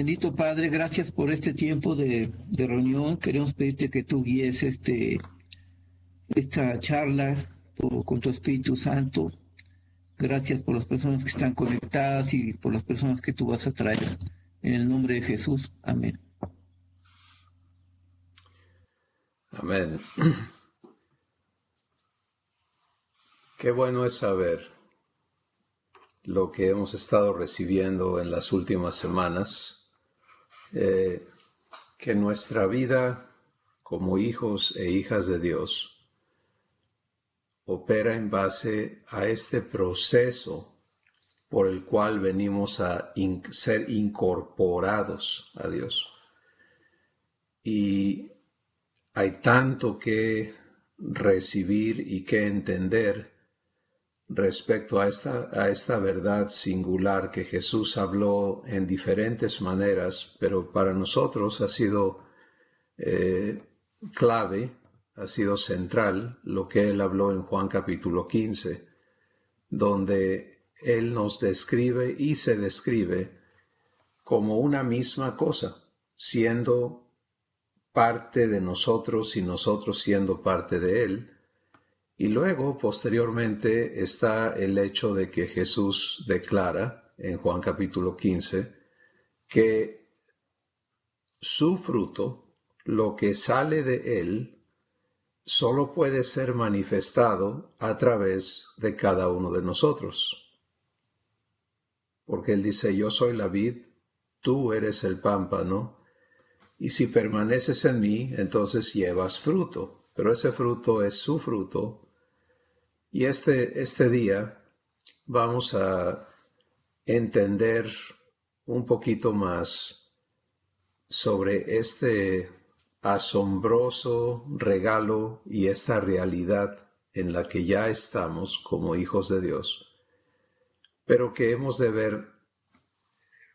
Bendito Padre, gracias por este tiempo de reunión. Queremos pedirte que tú guíes esta charla con tu Espíritu Santo. Gracias por las personas que están conectadas y por las personas que tú vas a traer. En el nombre de Jesús. Amén. Amén. Qué bueno es saber lo que hemos estado recibiendo en las últimas semanas, que nuestra vida como hijos e hijas de Dios opera en base a este proceso por el cual venimos a ser incorporados a Dios. Y hay tanto que recibir y que entender respecto a esta verdad singular que Jesús habló en diferentes maneras, pero para nosotros ha sido clave, ha sido central lo que Él habló en Juan capítulo 15, donde Él nos describe y se describe como una misma cosa, siendo parte de nosotros y nosotros siendo parte de Él. Y luego, posteriormente, está el hecho de que Jesús declara en Juan capítulo 15 que su fruto, lo que sale de Él, solo puede ser manifestado a través de cada uno de nosotros. Porque Él dice, yo soy la vid, tú eres el pámpano, y si permaneces en mí, entonces llevas fruto. Pero ese fruto es su fruto. Y este día vamos a entender un poquito más sobre este asombroso regalo y esta realidad en la que ya estamos como hijos de Dios, pero que hemos de ver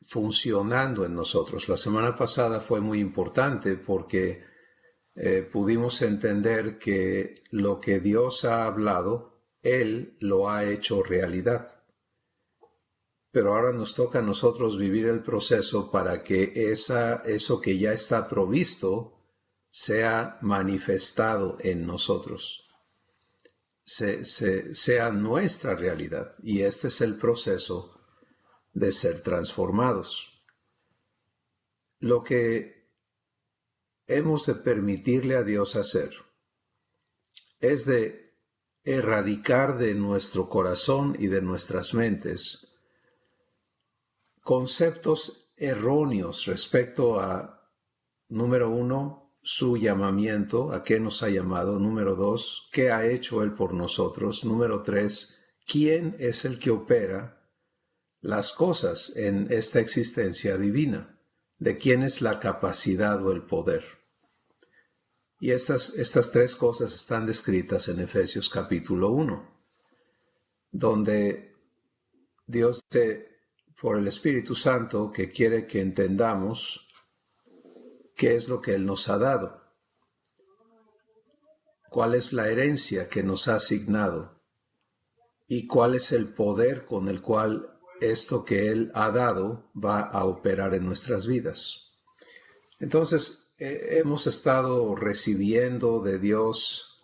funcionando en nosotros. La semana pasada fue muy importante porque pudimos entender que lo que Dios ha hablado, Él lo ha hecho realidad. Pero ahora nos toca a nosotros vivir el proceso para que eso que ya está provisto sea manifestado en nosotros, sea nuestra realidad. Y este es el proceso de ser transformados. Lo que hemos de permitirle a Dios hacer es de erradicar de nuestro corazón y de nuestras mentes conceptos erróneos respecto a, número 1, su llamamiento, a qué nos ha llamado. Número 2, qué ha hecho Él por nosotros. Número 3, quién es el que opera las cosas en esta existencia divina, de quién es la capacidad o el poder. Y estas tres cosas están descritas en Efesios capítulo 1, donde Dios por el Espíritu Santo, que quiere que entendamos qué es lo que Él nos ha dado, cuál es la herencia que nos ha asignado y cuál es el poder con el cual esto que Él ha dado va a operar en nuestras vidas. Entonces, hemos estado recibiendo de Dios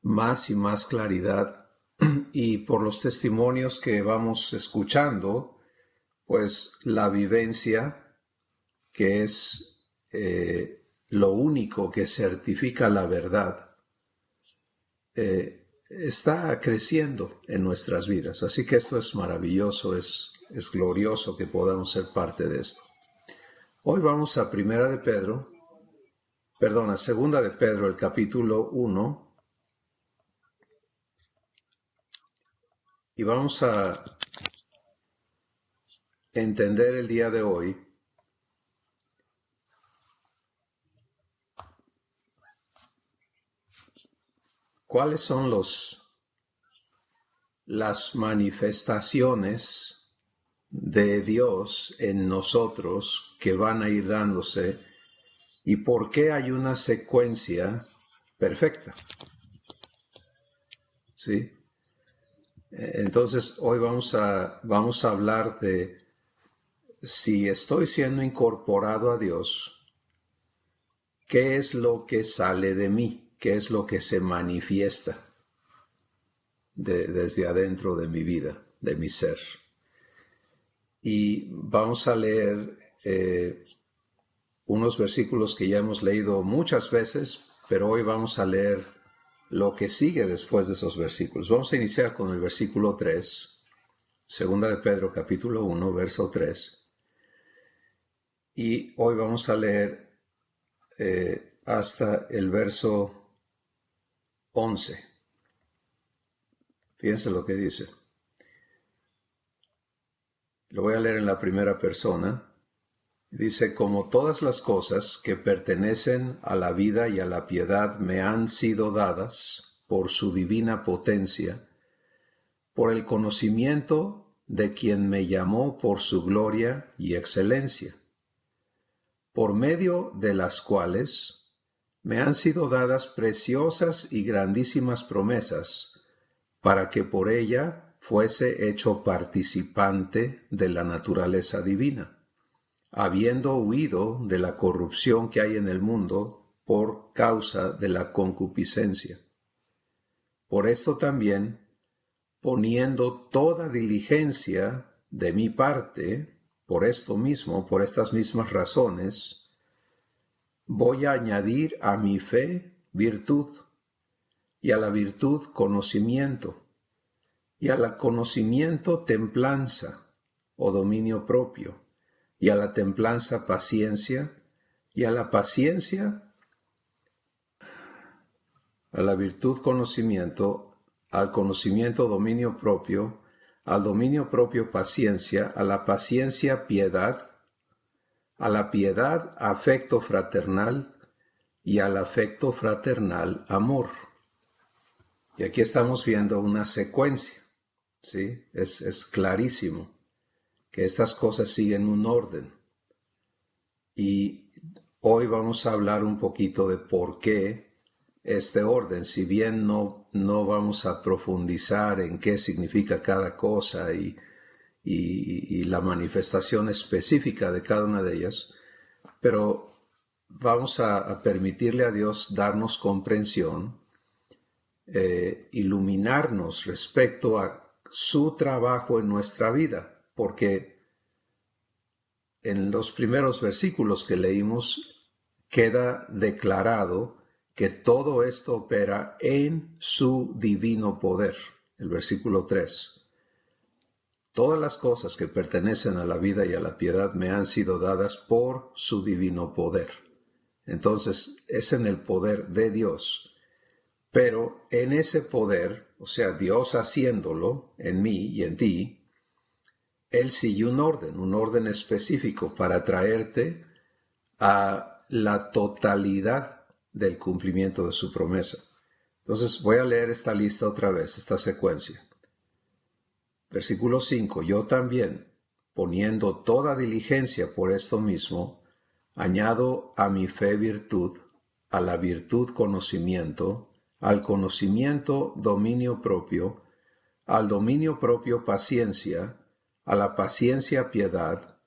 más y más claridad, y por los testimonios que vamos escuchando, pues la vivencia, que es lo único que certifica la verdad, está creciendo en nuestras vidas. Así que esto es maravilloso, es glorioso que podamos ser parte de esto. Hoy vamos a Segunda de Pedro, el capítulo 1, y vamos a entender el día de hoy cuáles son las manifestaciones de Dios en nosotros que van a ir dándose y por qué hay una secuencia perfecta. ¿Sí? Entonces, hoy vamos a hablar de si estoy siendo incorporado a Dios, ¿qué es lo que sale de mí? ¿Qué es lo que se manifiesta desde adentro de mi vida, de mi ser? Y vamos a leer unos versículos que ya hemos leído muchas veces, pero hoy vamos a leer lo que sigue después de esos versículos. Vamos a iniciar con el versículo 3, segunda de Pedro capítulo 1, verso 3. Y hoy vamos a leer hasta el verso 11. Fíjense lo que dice. Lo voy a leer en la primera persona. Dice, como todas las cosas que pertenecen a la vida y a la piedad me han sido dadas por su divina potencia, por el conocimiento de quien me llamó por su gloria y excelencia, por medio de las cuales me han sido dadas preciosas y grandísimas promesas, para que por ella fuese hecho participante de la naturaleza divina, habiendo huido de la corrupción que hay en el mundo por causa de la concupiscencia. Por esto también, poniendo toda diligencia de mi parte, por esto mismo, por estas mismas razones, voy a añadir a mi fe virtud, y a la virtud conocimiento, y a la conocimiento templanza o dominio propio, y a la templanza paciencia, y a la paciencia, a la virtud conocimiento, al conocimiento dominio propio, al dominio propio paciencia, a la paciencia piedad, a la piedad afecto fraternal, y al afecto fraternal amor. Y aquí estamos viendo una secuencia, ¿sí? Es clarísimo que estas cosas siguen un orden. Y hoy vamos a hablar un poquito de por qué este orden, si bien no vamos a profundizar en qué significa cada cosa y la manifestación específica de cada una de ellas, pero vamos a permitirle a Dios darnos comprensión, iluminarnos respecto a su trabajo en nuestra vida, porque en los primeros versículos que leímos queda declarado que todo esto opera en su divino poder. El versículo 3. Todas las cosas que pertenecen a la vida y a la piedad me han sido dadas por su divino poder. Entonces, es en el poder de Dios. Pero en ese poder, o sea, Dios haciéndolo en mí y en ti, Él sigue un orden específico para traerte a la totalidad del cumplimiento de su promesa. Entonces voy a leer esta lista otra vez, esta secuencia. Versículo 5. Yo también, poniendo toda diligencia por esto mismo, añado a mi fe virtud, a la virtud conocimiento, al conocimiento dominio propio, al dominio propio paciencia, a la paciencia piedad,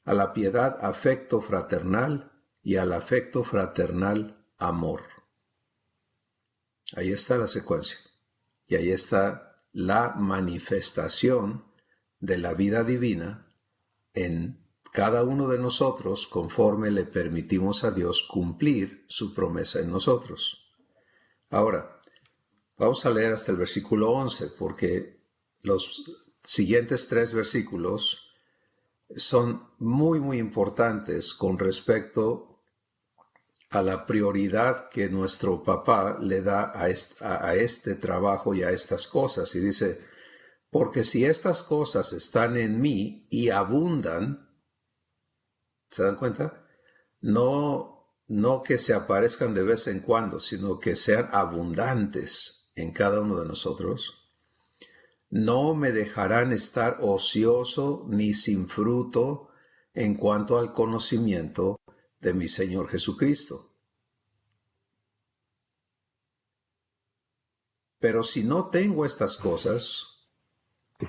a la piedad afecto fraternal y al afecto fraternal amor. Ahí está la secuencia. Y ahí está la manifestación de la vida divina en cada uno de nosotros conforme le permitimos a Dios cumplir su promesa en nosotros. Ahora, vamos a leer hasta el versículo 11, porque los siguientes 3 versículos son muy, muy importantes con respecto a la prioridad que nuestro papá le da a este trabajo y a estas cosas. Y dice, porque si estas cosas están en mí y abundan, ¿se dan cuenta? No que se aparezcan de vez en cuando, sino que sean abundantes en cada uno de nosotros. No me dejarán estar ocioso ni sin fruto en cuanto al conocimiento de mi Señor Jesucristo. Pero si no tengo estas cosas,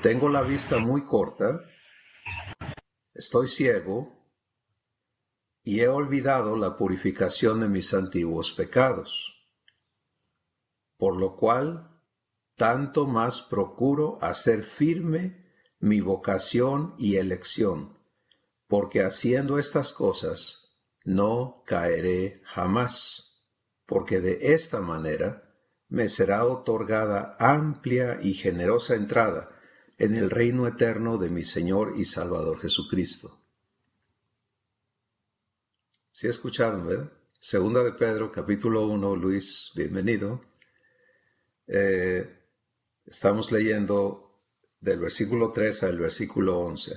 tengo la vista muy corta, estoy ciego y he olvidado la purificación de mis antiguos pecados, por lo cual tanto más procuro hacer firme mi vocación y elección, porque haciendo estas cosas no caeré jamás, porque de esta manera me será otorgada amplia y generosa entrada en el reino eterno de mi Señor y Salvador Jesucristo. ¿Sí escucharon, verdad? Segunda de Pedro, capítulo 1, Luis, bienvenido. Estamos leyendo del versículo 3 al versículo 11.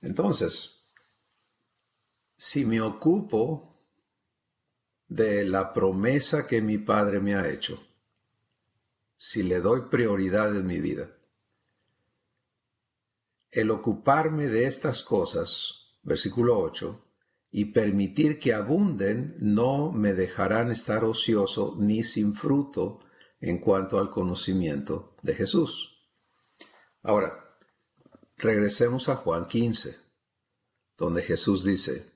Entonces, si me ocupo de la promesa que mi Padre me ha hecho, si le doy prioridad en mi vida, el ocuparme de estas cosas, versículo 8, y permitir que abunden, no me dejarán estar ocioso ni sin fruto en cuanto al conocimiento de Jesús. Ahora, regresemos a Juan 15, donde Jesús dice,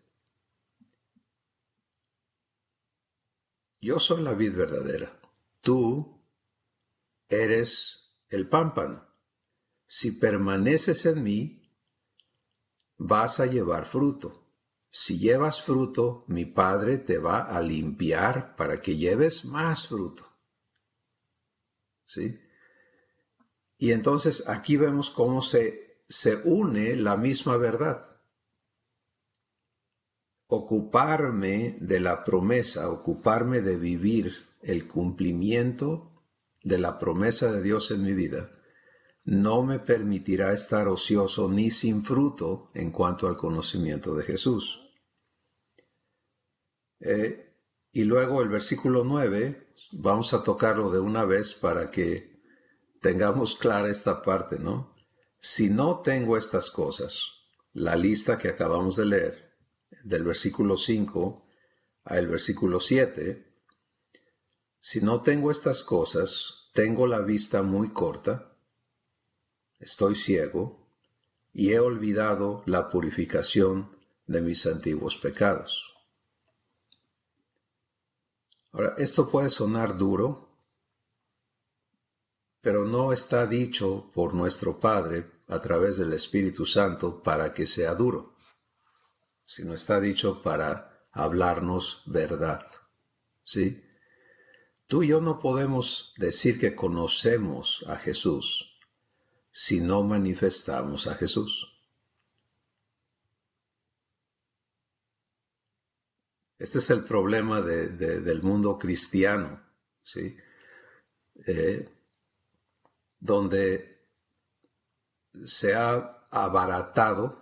yo soy la vid verdadera, tú eres el pámpano. Si permaneces en mí, vas a llevar fruto. Si llevas fruto, mi Padre te va a limpiar para que lleves más fruto. ¿Sí? Y entonces aquí vemos cómo se une la misma verdad. Ocuparme de la promesa, ocuparme de vivir el cumplimiento de la promesa de Dios en mi vida, no me permitirá estar ocioso ni sin fruto en cuanto al conocimiento de Jesús. Y luego el versículo 9, vamos a tocarlo de una vez para que tengamos clara esta parte, ¿no? Si no tengo estas cosas, la lista que acabamos de leer, del versículo 5 al versículo 7, si no tengo estas cosas, tengo la vista muy corta, estoy ciego y he olvidado la purificación de mis antiguos pecados. Ahora, esto puede sonar duro, pero no está dicho por nuestro Padre a través del Espíritu Santo para que sea duro, sino está dicho para hablarnos verdad. ¿Sí? Tú y yo no podemos decir que conocemos a Jesús si no manifestamos a Jesús. Este es el problema del mundo cristiano, ¿sí? Donde se ha abaratado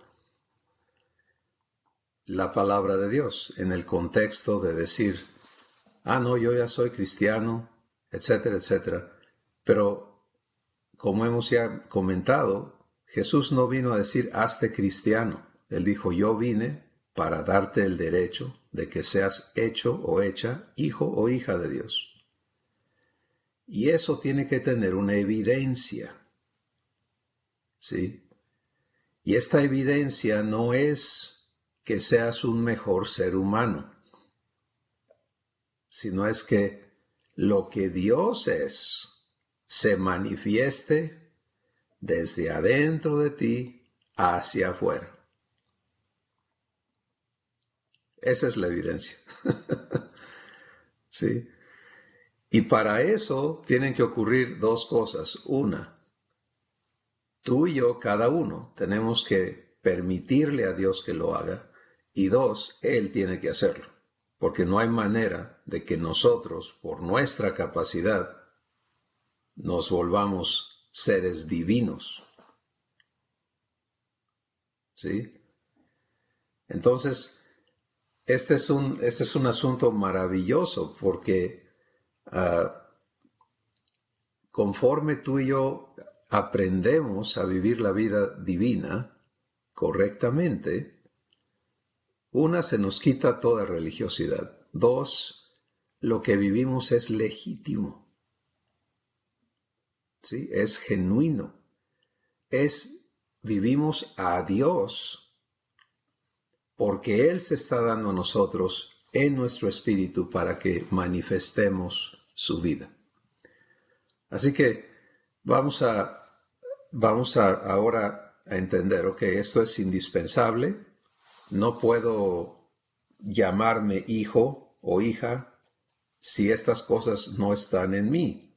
la palabra de Dios en el contexto de decir, no, yo ya soy cristiano, etcétera, etcétera. Pero, como hemos ya comentado, Jesús no vino a decir, hazte cristiano. Él dijo, yo vine para darte el derecho de que seas hecho o hecha hijo o hija de Dios. Y eso tiene que tener una evidencia. ¿Sí? Y esta evidencia no es que seas un mejor ser humano, sino es que lo que Dios es se manifieste desde adentro de ti hacia afuera. Esa es la evidencia. ¿Sí? Y para eso tienen que ocurrir dos cosas. Una, tú y yo, cada uno, tenemos que permitirle a Dios que lo haga. Y dos, Él tiene que hacerlo. Porque no hay manera de que nosotros, por nuestra capacidad, nos volvamos seres divinos. ¿Sí? Entonces, este es un asunto maravilloso porque conforme tú y yo aprendemos a vivir la vida divina correctamente, una, se nos quita toda religiosidad. Dos, lo que vivimos es legítimo. ¿Sí? Es genuino. Vivimos a Dios porque Él se está dando a nosotros en nuestro espíritu para que manifestemos su vida. Así que vamos a ahora a entender, esto es indispensable. No puedo llamarme hijo o hija si estas cosas no están en mí.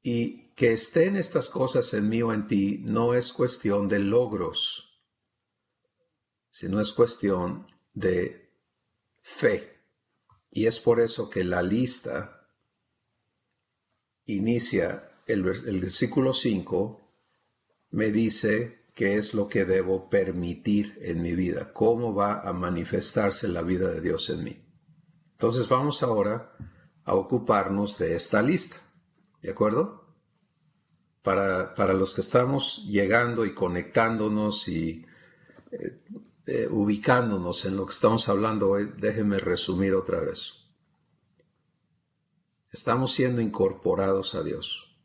Y que estén estas cosas en mí o en ti no es cuestión de logros, sino es cuestión de fe. Y es por eso que la lista inicia, el versículo 5 me dice qué es lo que debo permitir en mi vida, cómo va a manifestarse la vida de Dios en mí. Entonces vamos ahora a ocuparnos de esta lista, ¿de acuerdo? Para los que estamos llegando y conectándonos y ubicándonos en lo que estamos hablando hoy, déjenme resumir otra vez. Estamos siendo incorporados a Dios,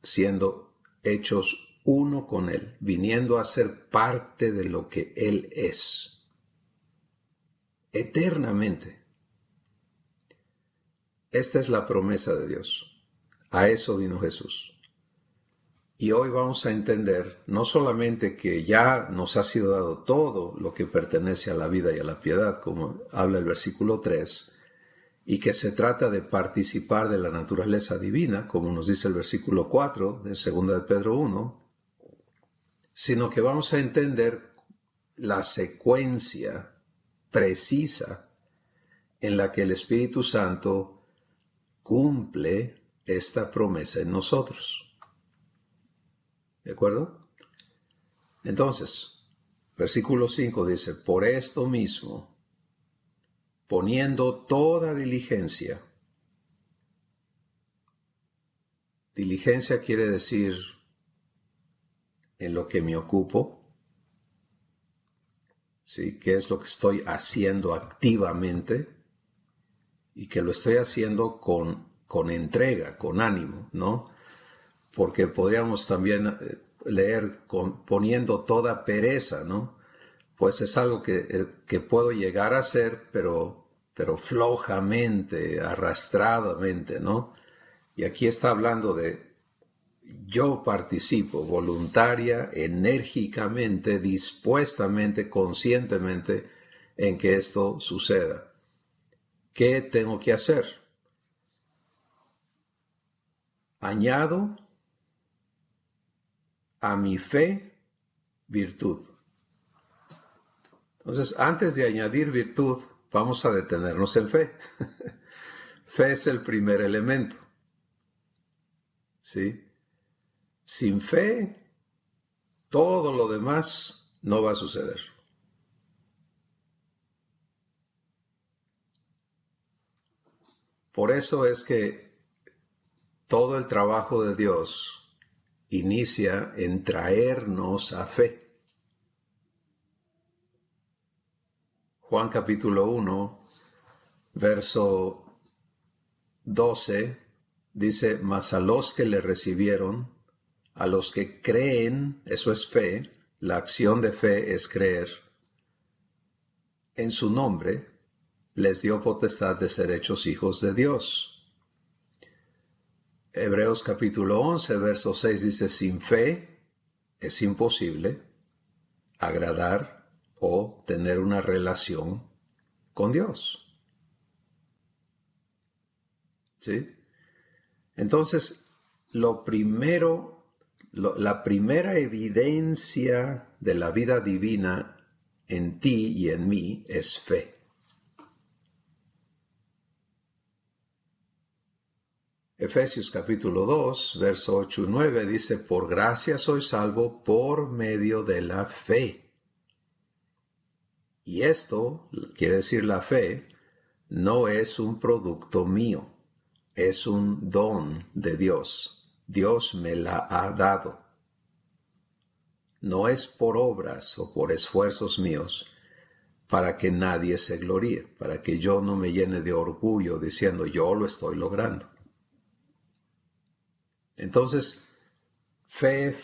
siendo hechos uno con Él, viniendo a ser parte de lo que Él es, eternamente. Esta es la promesa de Dios. A eso vino Jesús. Y hoy vamos a entender no solamente que ya nos ha sido dado todo lo que pertenece a la vida y a la piedad, como habla el versículo 3, y que se trata de participar de la naturaleza divina, como nos dice el versículo 4 de 2 de Pedro 1, sino que vamos a entender la secuencia precisa en la que el Espíritu Santo cumple esta promesa en nosotros. ¿De acuerdo? Entonces, versículo 5 dice, por esto mismo, poniendo toda diligencia. Diligencia quiere decir en lo que me ocupo, ¿sí? ¿Qué es lo que estoy haciendo activamente? Y que lo estoy haciendo con entrega, con ánimo, ¿no? Porque podríamos también leer poniendo toda pereza, ¿no? Pues es algo que puedo llegar a hacer, pero flojamente, arrastradamente, ¿no? Y aquí está hablando de yo participo voluntaria, enérgicamente, dispuestamente, conscientemente en que esto suceda. ¿Qué tengo que hacer? Añado a mi fe virtud. Entonces, antes de añadir virtud, vamos a detenernos en fe. Fe es el primer elemento. ¿Sí? Sin fe, todo lo demás no va a suceder. Por eso es que todo el trabajo de Dios inicia en traernos a fe. Juan capítulo 1, verso 12, dice, mas a los que le recibieron, a los que creen, eso es fe, la acción de fe es creer, en su nombre les dio potestad de ser hechos hijos de Dios. Hebreos capítulo 11, verso 6 dice, sin fe es imposible agradar o tener una relación con Dios. ¿Sí? Entonces, la primera evidencia de la vida divina en ti y en mí es fe. Efesios capítulo 2, verso 8 y 9 dice, por gracia soy salvo por medio de la fe. Y esto, quiere decir la fe, no es un producto mío, es un don de Dios. Dios me la ha dado. No es por obras o por esfuerzos míos, para que nadie se gloríe, para que yo no me llene de orgullo diciendo yo lo estoy logrando. Entonces, fe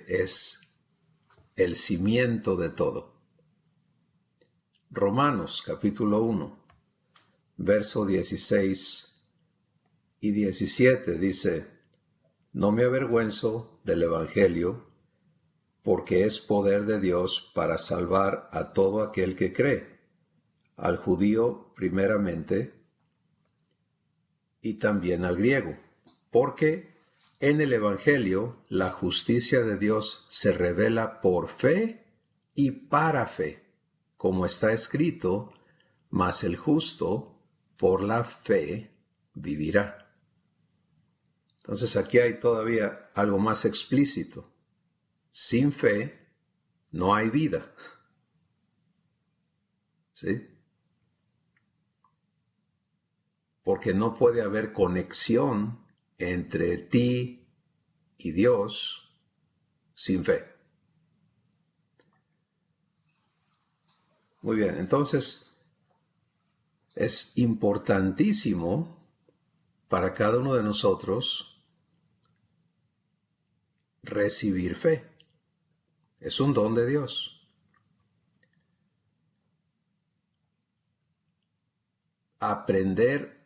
es el cimiento de todo. Romanos capítulo 1, verso 16 y 17 dice: no me avergüenzo del Evangelio, porque es poder de Dios para salvar a todo aquel que cree, al judío primeramente y también al griego, porque en el Evangelio la justicia de Dios se revela por fe y para fe, como está escrito: mas el justo por la fe vivirá. Entonces aquí hay todavía algo más explícito. Sin fe no hay vida. ¿Sí? Porque no puede haber conexión entre ti y Dios sin fe. Muy bien, entonces es importantísimo para cada uno de nosotros recibir fe. Es un don de Dios. Aprender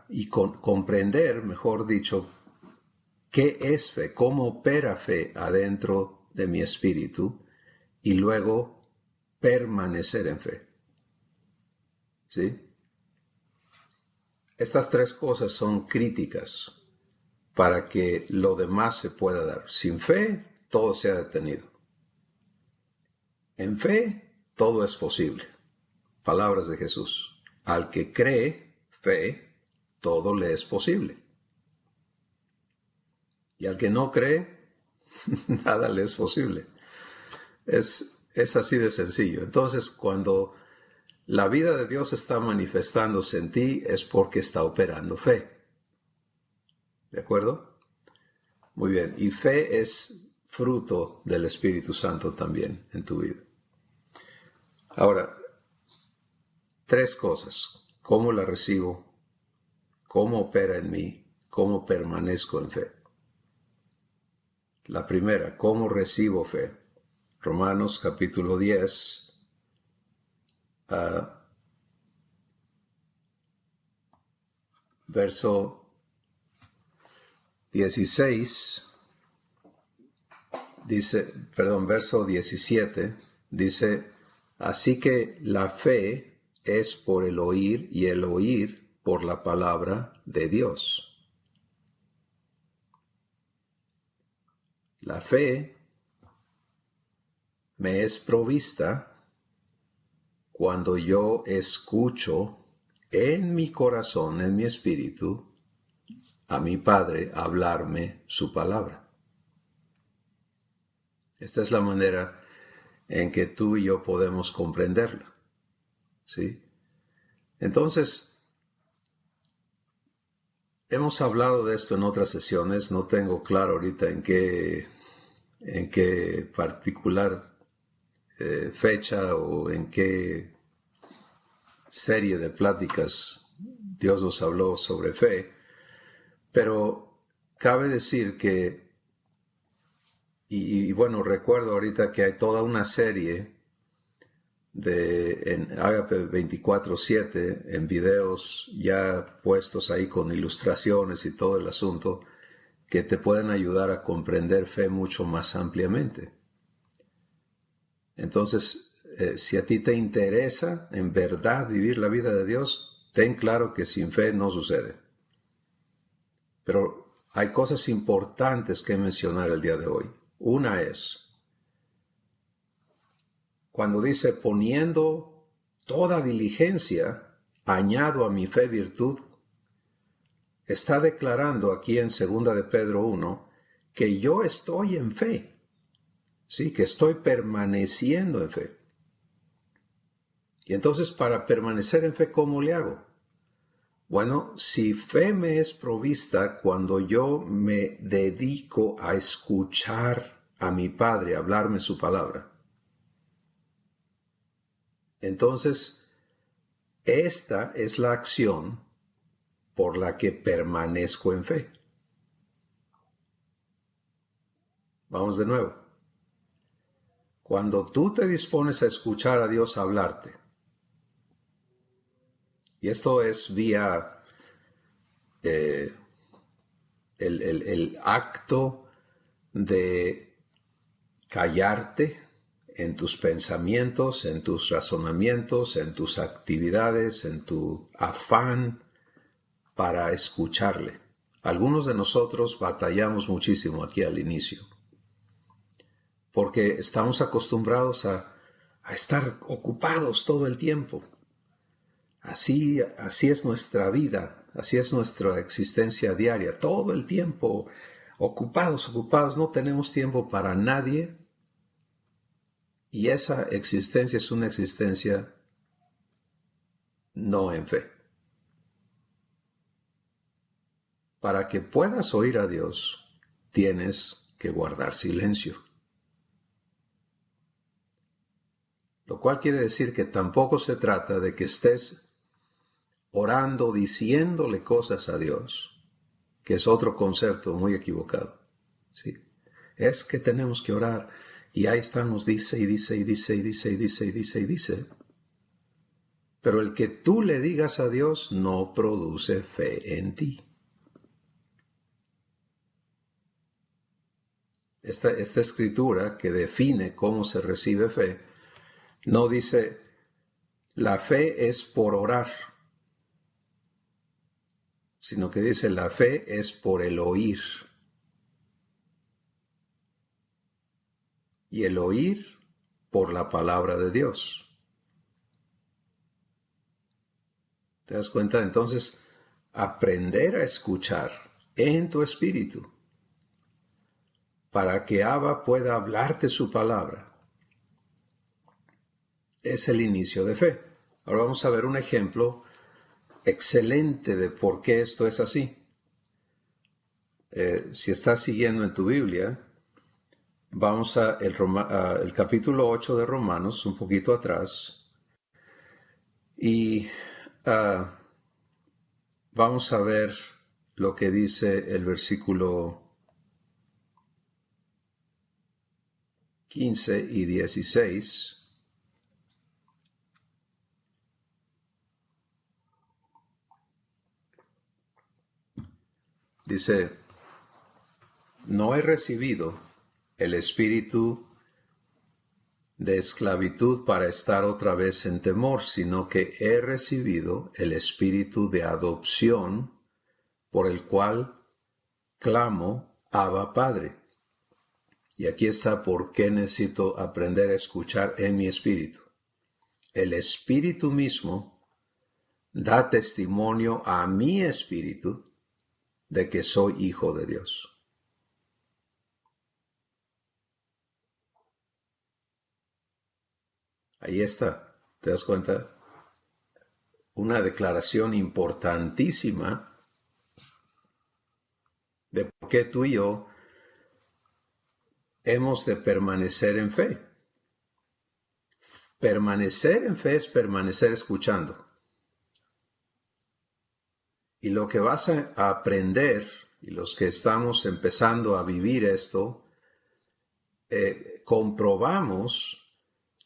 y comprender, mejor dicho, qué es fe, cómo opera fe adentro de mi espíritu, y luego permanecer en fe. ¿Sí? Estas tres cosas son críticas para que lo demás se pueda dar. Sin fe, todo se ha detenido. En fe, todo es posible. Palabras de Jesús. Al que cree, fe, todo le es posible. Y al que no cree, nada le es posible. Es así de sencillo. Entonces, cuando la vida de Dios está manifestándose en ti, es porque está operando fe. ¿De acuerdo? Muy bien. Y fe es fruto del Espíritu Santo también en tu vida. Ahora, tres cosas. ¿Cómo la recibo? ¿Cómo opera en mí? ¿Cómo permanezco en fe? La primera, ¿cómo recibo fe? Romanos capítulo 10, verso 16, verso 17, dice: así que la fe es por el oír y el oír por la palabra de Dios. La fe me es provista cuando yo escucho en mi corazón, en mi espíritu, a mi Padre hablarme su palabra. Esta es la manera en que tú y yo podemos comprenderla. ¿Sí? Entonces, hemos hablado de esto en otras sesiones, no tengo claro ahorita en qué particular fecha o en qué serie de pláticas Dios nos habló sobre fe, pero cabe decir que, y bueno, recuerdo ahorita que hay toda una serie en Agape 24/7, en videos ya puestos ahí con ilustraciones y todo el asunto, que te pueden ayudar a comprender fe mucho más ampliamente. Entonces, si a ti te interesa en verdad vivir la vida de Dios, ten claro que sin fe no sucede. Pero hay cosas importantes que mencionar el día de hoy. Una es, cuando dice poniendo toda diligencia, añado a mi fe virtud, está declarando aquí en 2 de Pedro 1 que yo estoy en fe, ¿sí? Que estoy permaneciendo en fe. Y entonces, para permanecer en fe, ¿cómo le hago? Bueno, si fe me es provista cuando yo me dedico a escuchar a mi Padre hablarme su palabra, entonces esta es la acción por la que permanezco en fe. Vamos de nuevo. Cuando tú te dispones a escuchar a Dios hablarte, y esto es vía el acto de callarte en tus pensamientos, en tus razonamientos, en tus actividades, en tu afán para escucharle. Algunos de nosotros batallamos muchísimo aquí al inicio, porque estamos acostumbrados a estar ocupados todo el tiempo. Así es nuestra vida, así es nuestra existencia diaria, todo el tiempo ocupados, no tenemos tiempo para nadie, y esa existencia es una existencia no en fe. Para que puedas oír a Dios, tienes que guardar silencio. Lo cual quiere decir que tampoco se trata de que estés orando, diciéndole cosas a Dios, que es otro concepto muy equivocado. ¿Sí? Es que tenemos que orar, y ahí estamos, dice, y dice, y dice, y dice, y dice, y dice, y dice. Pero el que tú le digas a Dios no produce fe en ti. Esta escritura que define cómo se recibe fe, no dice, la fe es por orar, sino que dice, la fe es por el oír. Y el oír por la palabra de Dios. ¿Te das cuenta? Entonces, aprender a escuchar en tu espíritu para que Abba pueda hablarte su palabra es el inicio de fe. Ahora vamos a ver un ejemplo excelente de por qué esto es así. Si estás siguiendo en tu Biblia, vamos a el capítulo 8 de Romanos, un poquito atrás, y vamos a ver lo que dice el versículo 15 y 16. Dice, no he recibido el espíritu de esclavitud para estar otra vez en temor, sino que he recibido el espíritu de adopción, por el cual clamo, Abba Padre. Y aquí está por qué necesito aprender a escuchar en mi espíritu. El espíritu mismo da testimonio a mi espíritu de que soy hijo de Dios. Ahí está, ¿te das cuenta? Una declaración importantísima de por qué tú y yo hemos de permanecer en fe. Permanecer en fe es permanecer escuchando. Y lo que vas a aprender, y los que estamos empezando a vivir esto, comprobamos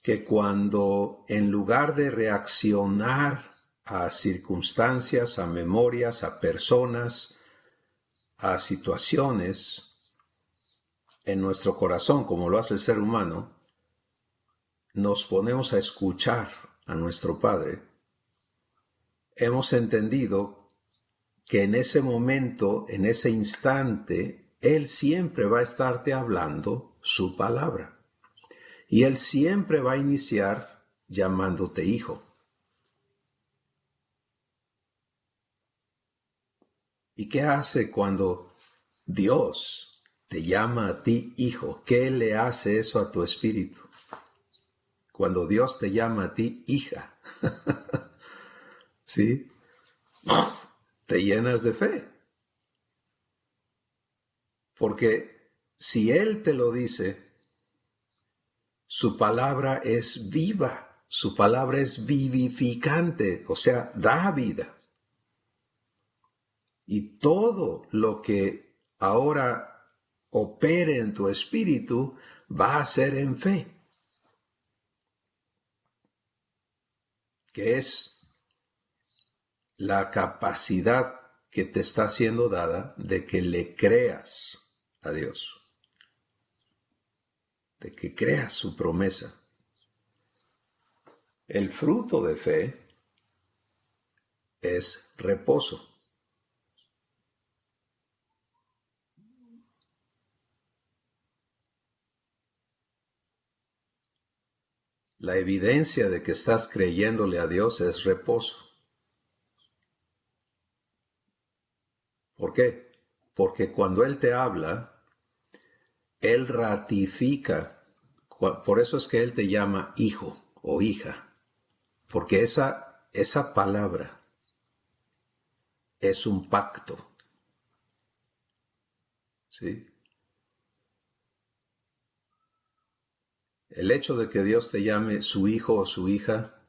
que cuando en lugar de reaccionar a circunstancias, a memorias, a personas, a situaciones en nuestro corazón, como lo hace el ser humano, nos ponemos a escuchar a nuestro Padre, hemos entendido que en ese momento, en ese instante, Él siempre va a estarte hablando su palabra. Y Él siempre va a iniciar llamándote hijo. ¿Y qué hace cuando Dios te llama a ti hijo? ¿Qué le hace eso a tu espíritu? Cuando Dios te llama a ti hija, ¿sí? Te llenas de fe. Porque si Él te lo dice, su palabra es viva, su palabra es vivificante, o sea, da vida. Y todo lo que ahora opere en tu espíritu va a ser en fe. que es la capacidad que te está siendo dada de que le creas a Dios, de que creas su promesa. El fruto de fe es reposo. La evidencia de que estás creyéndole a Dios es reposo. ¿Por qué? Porque cuando Él te habla, Él ratifica. Por eso es que Él te llama hijo o hija. Porque esa palabra es un pacto. ¿Sí? El hecho de que Dios te llame su hijo o su hija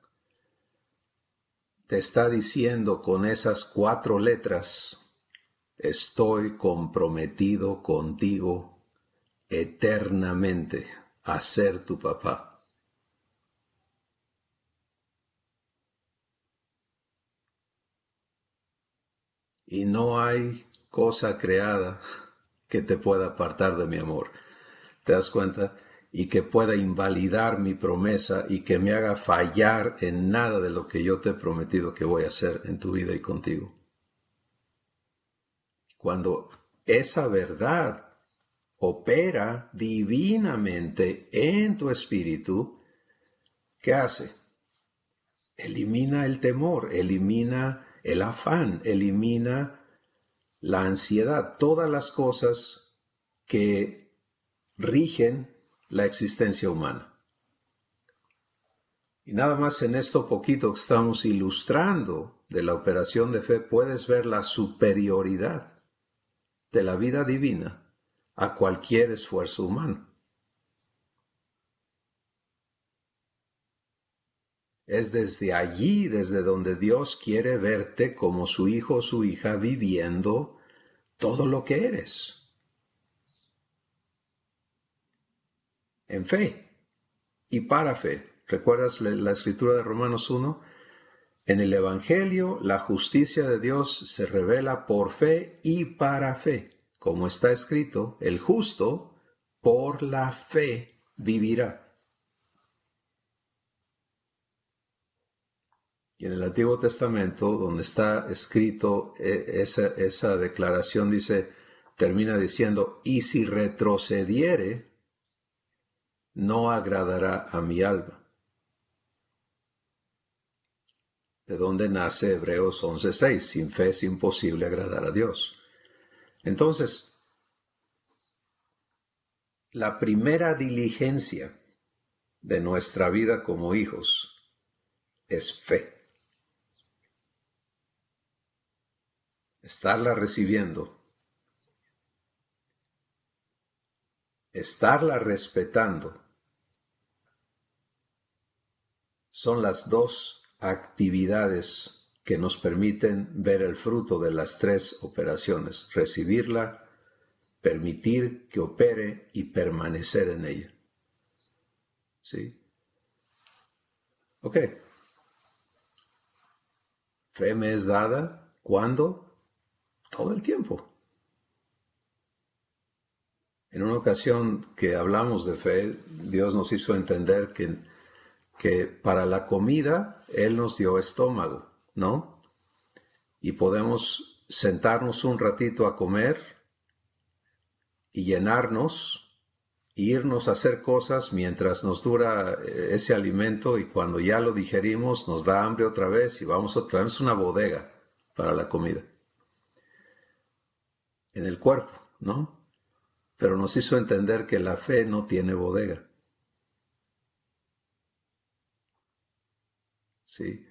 te está diciendo con esas 4 letras: estoy comprometido contigo eternamente a ser tu papá. Y no hay cosa creada que te pueda apartar de mi amor. ¿Te das cuenta? Y que pueda invalidar mi promesa y que me haga fallar en nada de lo que yo te he prometido que voy a hacer en tu vida y contigo. Cuando esa verdad opera divinamente en tu espíritu, ¿qué hace? Elimina el temor, elimina el afán, elimina la ansiedad, todas las cosas que rigen la existencia humana. Y nada más en esto poquito que estamos ilustrando de la operación de fe, puedes ver la superioridad de la vida divina a cualquier esfuerzo humano. Es desde allí, desde donde Dios quiere verte como su hijo o su hija viviendo todo lo que eres. En fe y para fe. ¿Recuerdas la escritura de Romanos 1? En el Evangelio, la justicia de Dios se revela por fe y para fe. Como está escrito, el justo por la fe vivirá. Y en el Antiguo Testamento, donde está escrito esa declaración, termina diciendo: y si retrocediere, no agradará a mi alma. De donde nace Hebreos 11:6, sin fe es imposible agradar a Dios. Entonces, la primera diligencia de nuestra vida como hijos es fe. Estarla recibiendo, estarla respetando, son las 2 actividades que nos permiten ver el fruto de las 3 operaciones: recibirla, permitir que opere y permanecer en ella. ¿Sí? Ok. Fe me es dada, ¿cuándo? Todo el tiempo. En una ocasión que hablamos de fe, Dios nos hizo entender que para la comida Él nos dio estómago, ¿no? Y podemos sentarnos un ratito a comer y llenarnos, e irnos a hacer cosas mientras nos dura ese alimento, y cuando ya lo digerimos nos da hambre otra vez y vamos otra vez. Es una bodega para la comida en el cuerpo, ¿no? Pero nos hizo entender que la fe no tiene bodega. ¿Sí?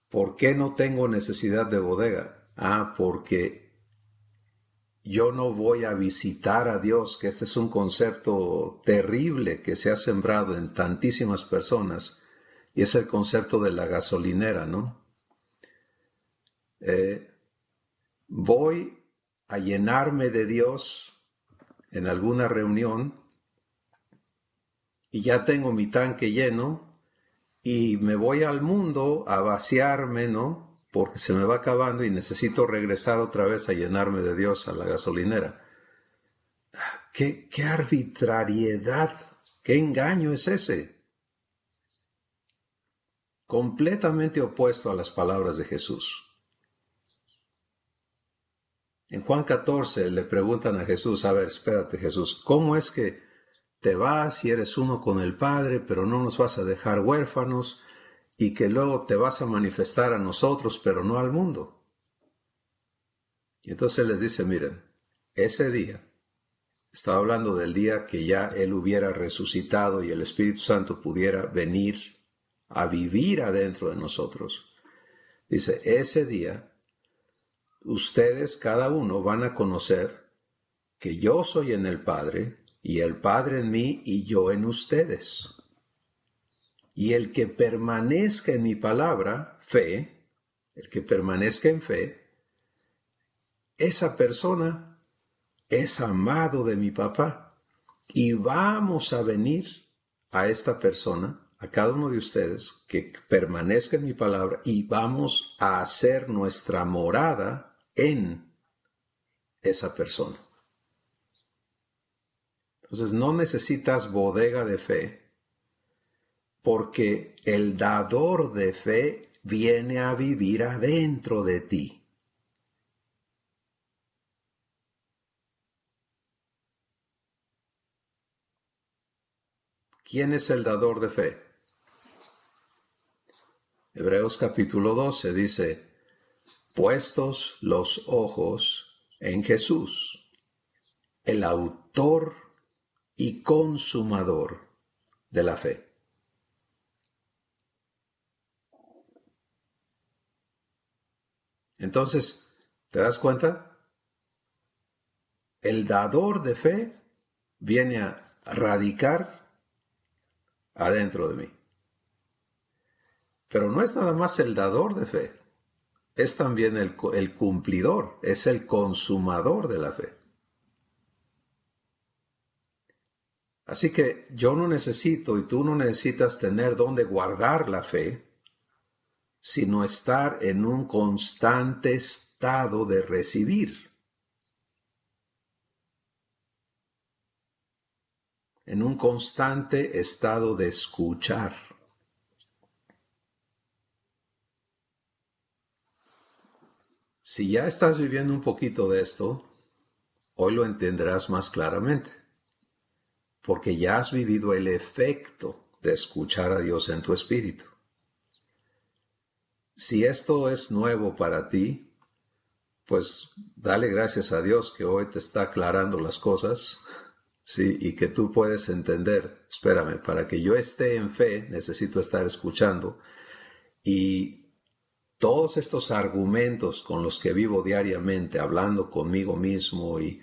¿Por qué no tengo necesidad de bodega? Porque yo no voy a visitar a Dios, que este es un concepto terrible que se ha sembrado en tantísimas personas, y es el concepto de la gasolinera, ¿no? Voy a llenarme de Dios en alguna reunión y ya tengo mi tanque lleno, y me voy al mundo a vaciarme, ¿no? Porque se me va acabando y necesito regresar otra vez a llenarme de Dios a la gasolinera. ¿Qué arbitrariedad, qué engaño es ese? Completamente opuesto a las palabras de Jesús. En Juan 14 le preguntan a Jesús, a ver, espérate Jesús, ¿cómo es que te vas y eres uno con el Padre, pero no nos vas a dejar huérfanos y que luego te vas a manifestar a nosotros, pero no al mundo? Y entonces les dice, miren, ese día, estaba hablando del día que ya Él hubiera resucitado y el Espíritu Santo pudiera venir a vivir adentro de nosotros. Dice, ese día, ustedes cada uno van a conocer que yo soy en el Padre y el Padre en mí y yo en ustedes. Y el que permanezca en mi palabra, fe, el que permanezca en fe, esa persona es amado de mi papá. Y vamos a venir a esta persona, a cada uno de ustedes, que permanezca en mi palabra, y vamos a hacer nuestra morada en esa persona. Entonces no necesitas bodega de fe, porque el dador de fe viene a vivir adentro de ti. ¿Quién es el dador de fe? Hebreos capítulo 12 dice, puestos los ojos en Jesús, el autor y consumador de la fe. Entonces, ¿te das cuenta? El dador de fe viene a radicar adentro de mí. Pero no es nada más el dador de fe, es también el cumplidor, es el consumador de la fe. Así que yo no necesito y tú no necesitas tener dónde guardar la fe, sino estar en un constante estado de recibir, en un constante estado de escuchar. Si ya estás viviendo un poquito de esto, hoy lo entenderás más claramente, porque ya has vivido el efecto de escuchar a Dios en tu espíritu. Si esto es nuevo para ti, pues dale gracias a Dios que hoy te está aclarando las cosas, sí, y que tú puedes entender, espérame, para que yo esté en fe, necesito estar escuchando, y todos estos argumentos con los que vivo diariamente, hablando conmigo mismo y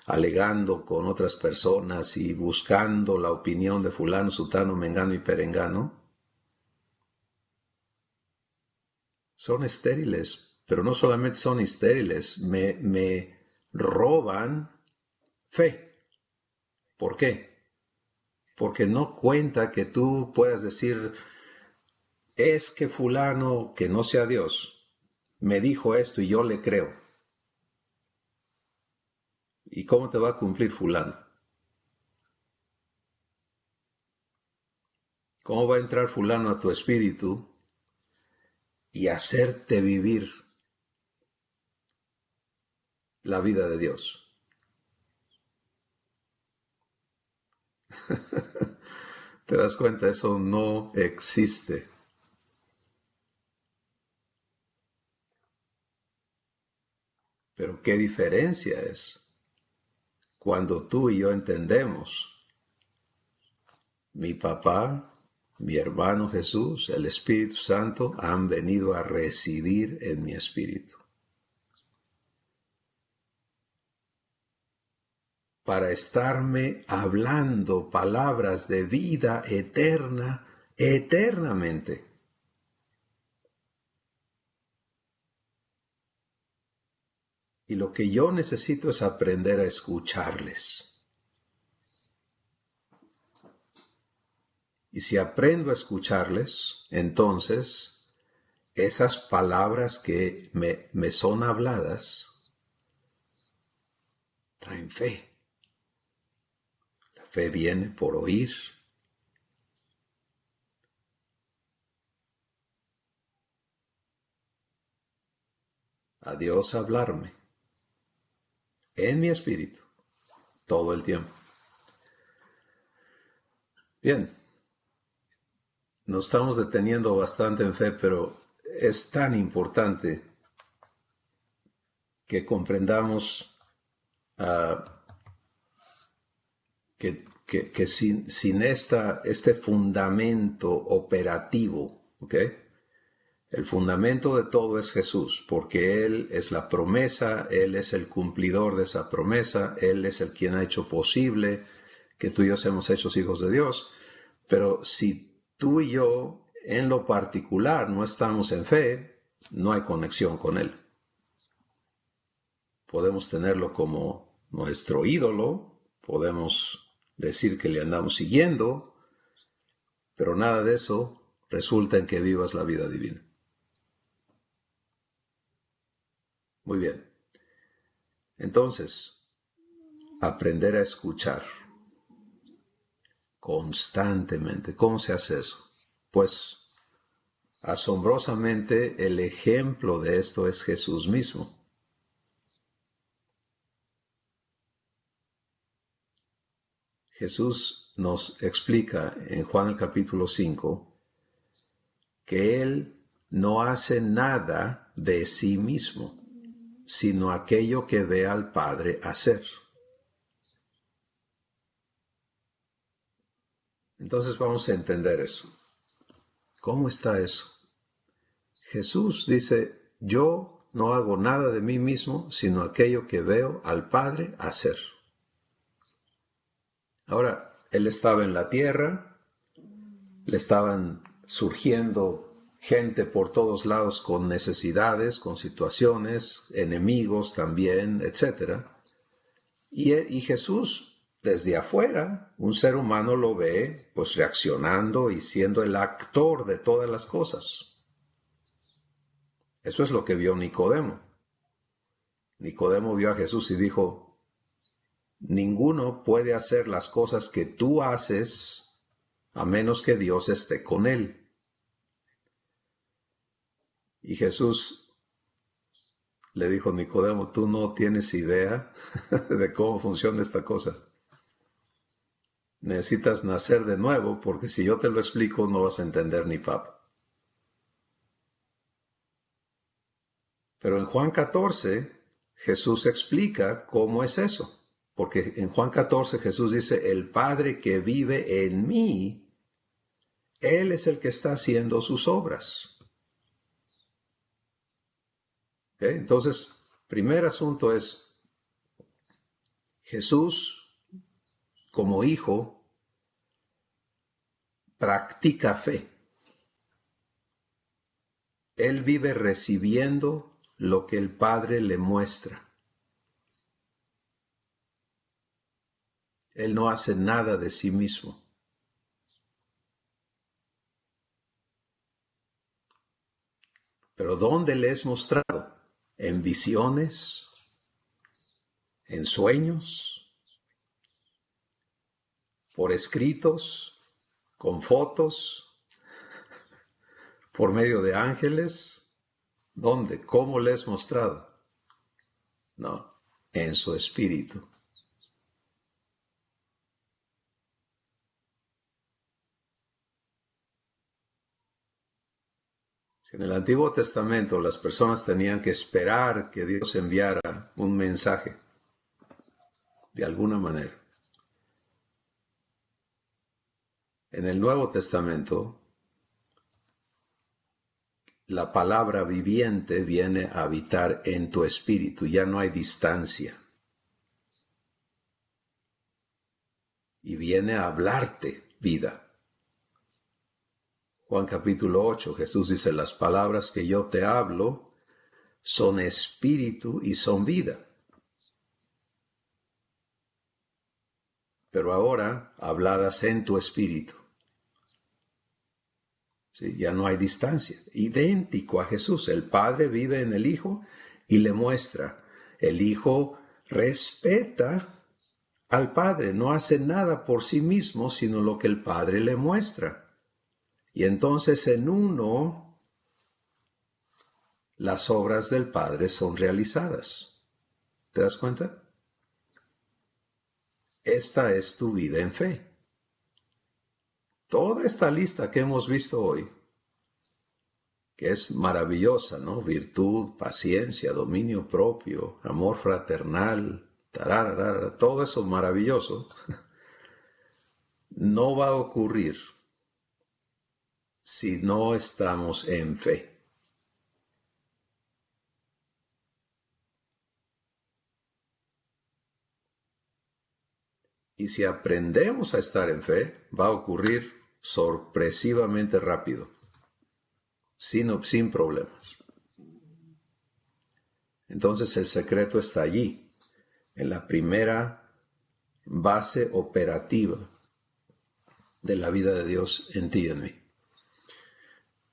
alegando con otras personas y buscando la opinión de fulano, sutano, mengano y perengano, son estériles, pero no solamente son estériles, me roban fe. ¿Por qué? Porque no cuenta que tú puedas decir, es que fulano, que no sea Dios, me dijo esto y yo le creo. ¿Y cómo te va a cumplir fulano? ¿Cómo va a entrar fulano a tu espíritu y hacerte vivir la vida de Dios? ¿Te das cuenta? Eso no existe. Pero qué diferencia es cuando tú y yo entendemos, mi papá, mi hermano Jesús, el Espíritu Santo han venido a residir en mi espíritu, para estarme hablando palabras de vida eterna, eternamente. Y lo que yo necesito es aprender a escucharles. Y si aprendo a escucharles, entonces esas palabras que me son habladas traen fe. La fe viene por oír. A Dios hablarme en mi espíritu todo el tiempo. Bien, nos estamos deteniendo bastante en fe, pero es tan importante que comprendamos que sin este fundamento operativo, ¿ok? El fundamento de todo es Jesús, porque Él es la promesa, Él es el cumplidor de esa promesa, Él es el quien ha hecho posible que tú y yo seamos hechos hijos de Dios. Pero si tú y yo en lo particular no estamos en fe, no hay conexión con Él. Podemos tenerlo como nuestro ídolo, podemos decir que le andamos siguiendo, pero nada de eso resulta en que vivas la vida divina. Muy bien. Entonces, aprender a escuchar constantemente. ¿Cómo se hace eso? Pues, asombrosamente, el ejemplo de esto es Jesús mismo. Jesús nos explica en Juan el capítulo 5 que Él no hace nada de sí mismo, sino aquello que ve al Padre hacer. Entonces vamos a entender eso. ¿Cómo está eso? Jesús dice, yo no hago nada de mí mismo, sino aquello que veo al Padre hacer. Ahora, Él estaba en la tierra, le estaban surgiendo gente por todos lados con necesidades, con situaciones, enemigos también, etc. Y Jesús, desde afuera, un ser humano lo ve pues reaccionando y siendo el actor de todas las cosas. Eso es lo que vio Nicodemo. Nicodemo vio a Jesús y dijo, ninguno puede hacer las cosas que tú haces a menos que Dios esté con él. Y Jesús le dijo, Nicodemo, tú no tienes idea de cómo funciona esta cosa. Necesitas nacer de nuevo, porque si yo te lo explico no vas a entender ni papa. Pero en Juan 14, Jesús explica cómo es eso. Porque en Juan 14 Jesús dice, el Padre que vive en mí, Él es el que está haciendo sus obras. ¿Okay? Entonces, primer asunto es, Jesús, como hijo, practica fe. Él vive recibiendo lo que el Padre le muestra. Él no hace nada de sí mismo. Pero ¿dónde le es mostrado? En visiones, en sueños, por escritos, con fotos, por medio de ángeles. ¿Dónde? ¿Cómo le es mostrado? No, en su espíritu. En el Antiguo Testamento las personas tenían que esperar que Dios enviara un mensaje, de alguna manera. En el Nuevo Testamento, la palabra viviente viene a habitar en tu espíritu, ya no hay distancia. Y viene a hablarte vida. Juan capítulo 8, Jesús dice, las palabras que yo te hablo son espíritu y son vida. Pero ahora habladas en tu espíritu. ¿sí? Ya no hay distancia. Idéntico a Jesús. El Padre vive en el Hijo y le muestra. El Hijo respeta al Padre, no hace nada por sí mismo, sino lo que el Padre le muestra. Y entonces en uno, las obras del Padre son realizadas. ¿Te das cuenta? Esta es tu vida en fe. Toda esta lista que hemos visto hoy, que es maravillosa, ¿no? Virtud, paciencia, dominio propio, amor fraternal, tararara, todo eso maravilloso, no va a ocurrir si no estamos en fe. Y si aprendemos a estar en fe, va a ocurrir sorpresivamente rápido, sin problemas. Entonces el secreto está allí, en la primera base operativa de la vida de Dios en ti y en mí.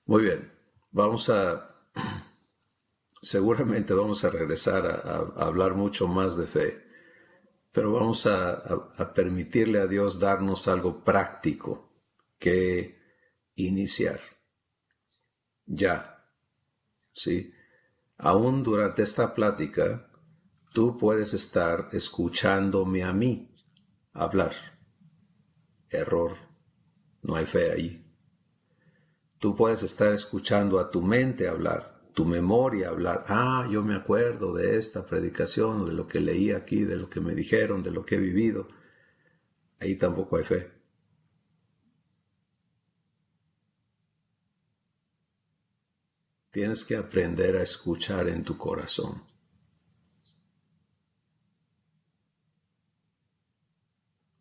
Muy bien, seguramente vamos a regresar a hablar mucho más de fe, pero vamos a permitirle a Dios darnos algo práctico que iniciar. Ya, ¿sí? Aún durante esta plática, tú puedes estar escuchándome a mí hablar. Error, no hay fe ahí. Tú puedes estar escuchando a tu mente hablar, tu memoria hablar. Ah, yo me acuerdo de esta predicación, de lo que leí aquí, de lo que me dijeron, de lo que he vivido. Ahí tampoco hay fe. Tienes que aprender a escuchar en tu corazón.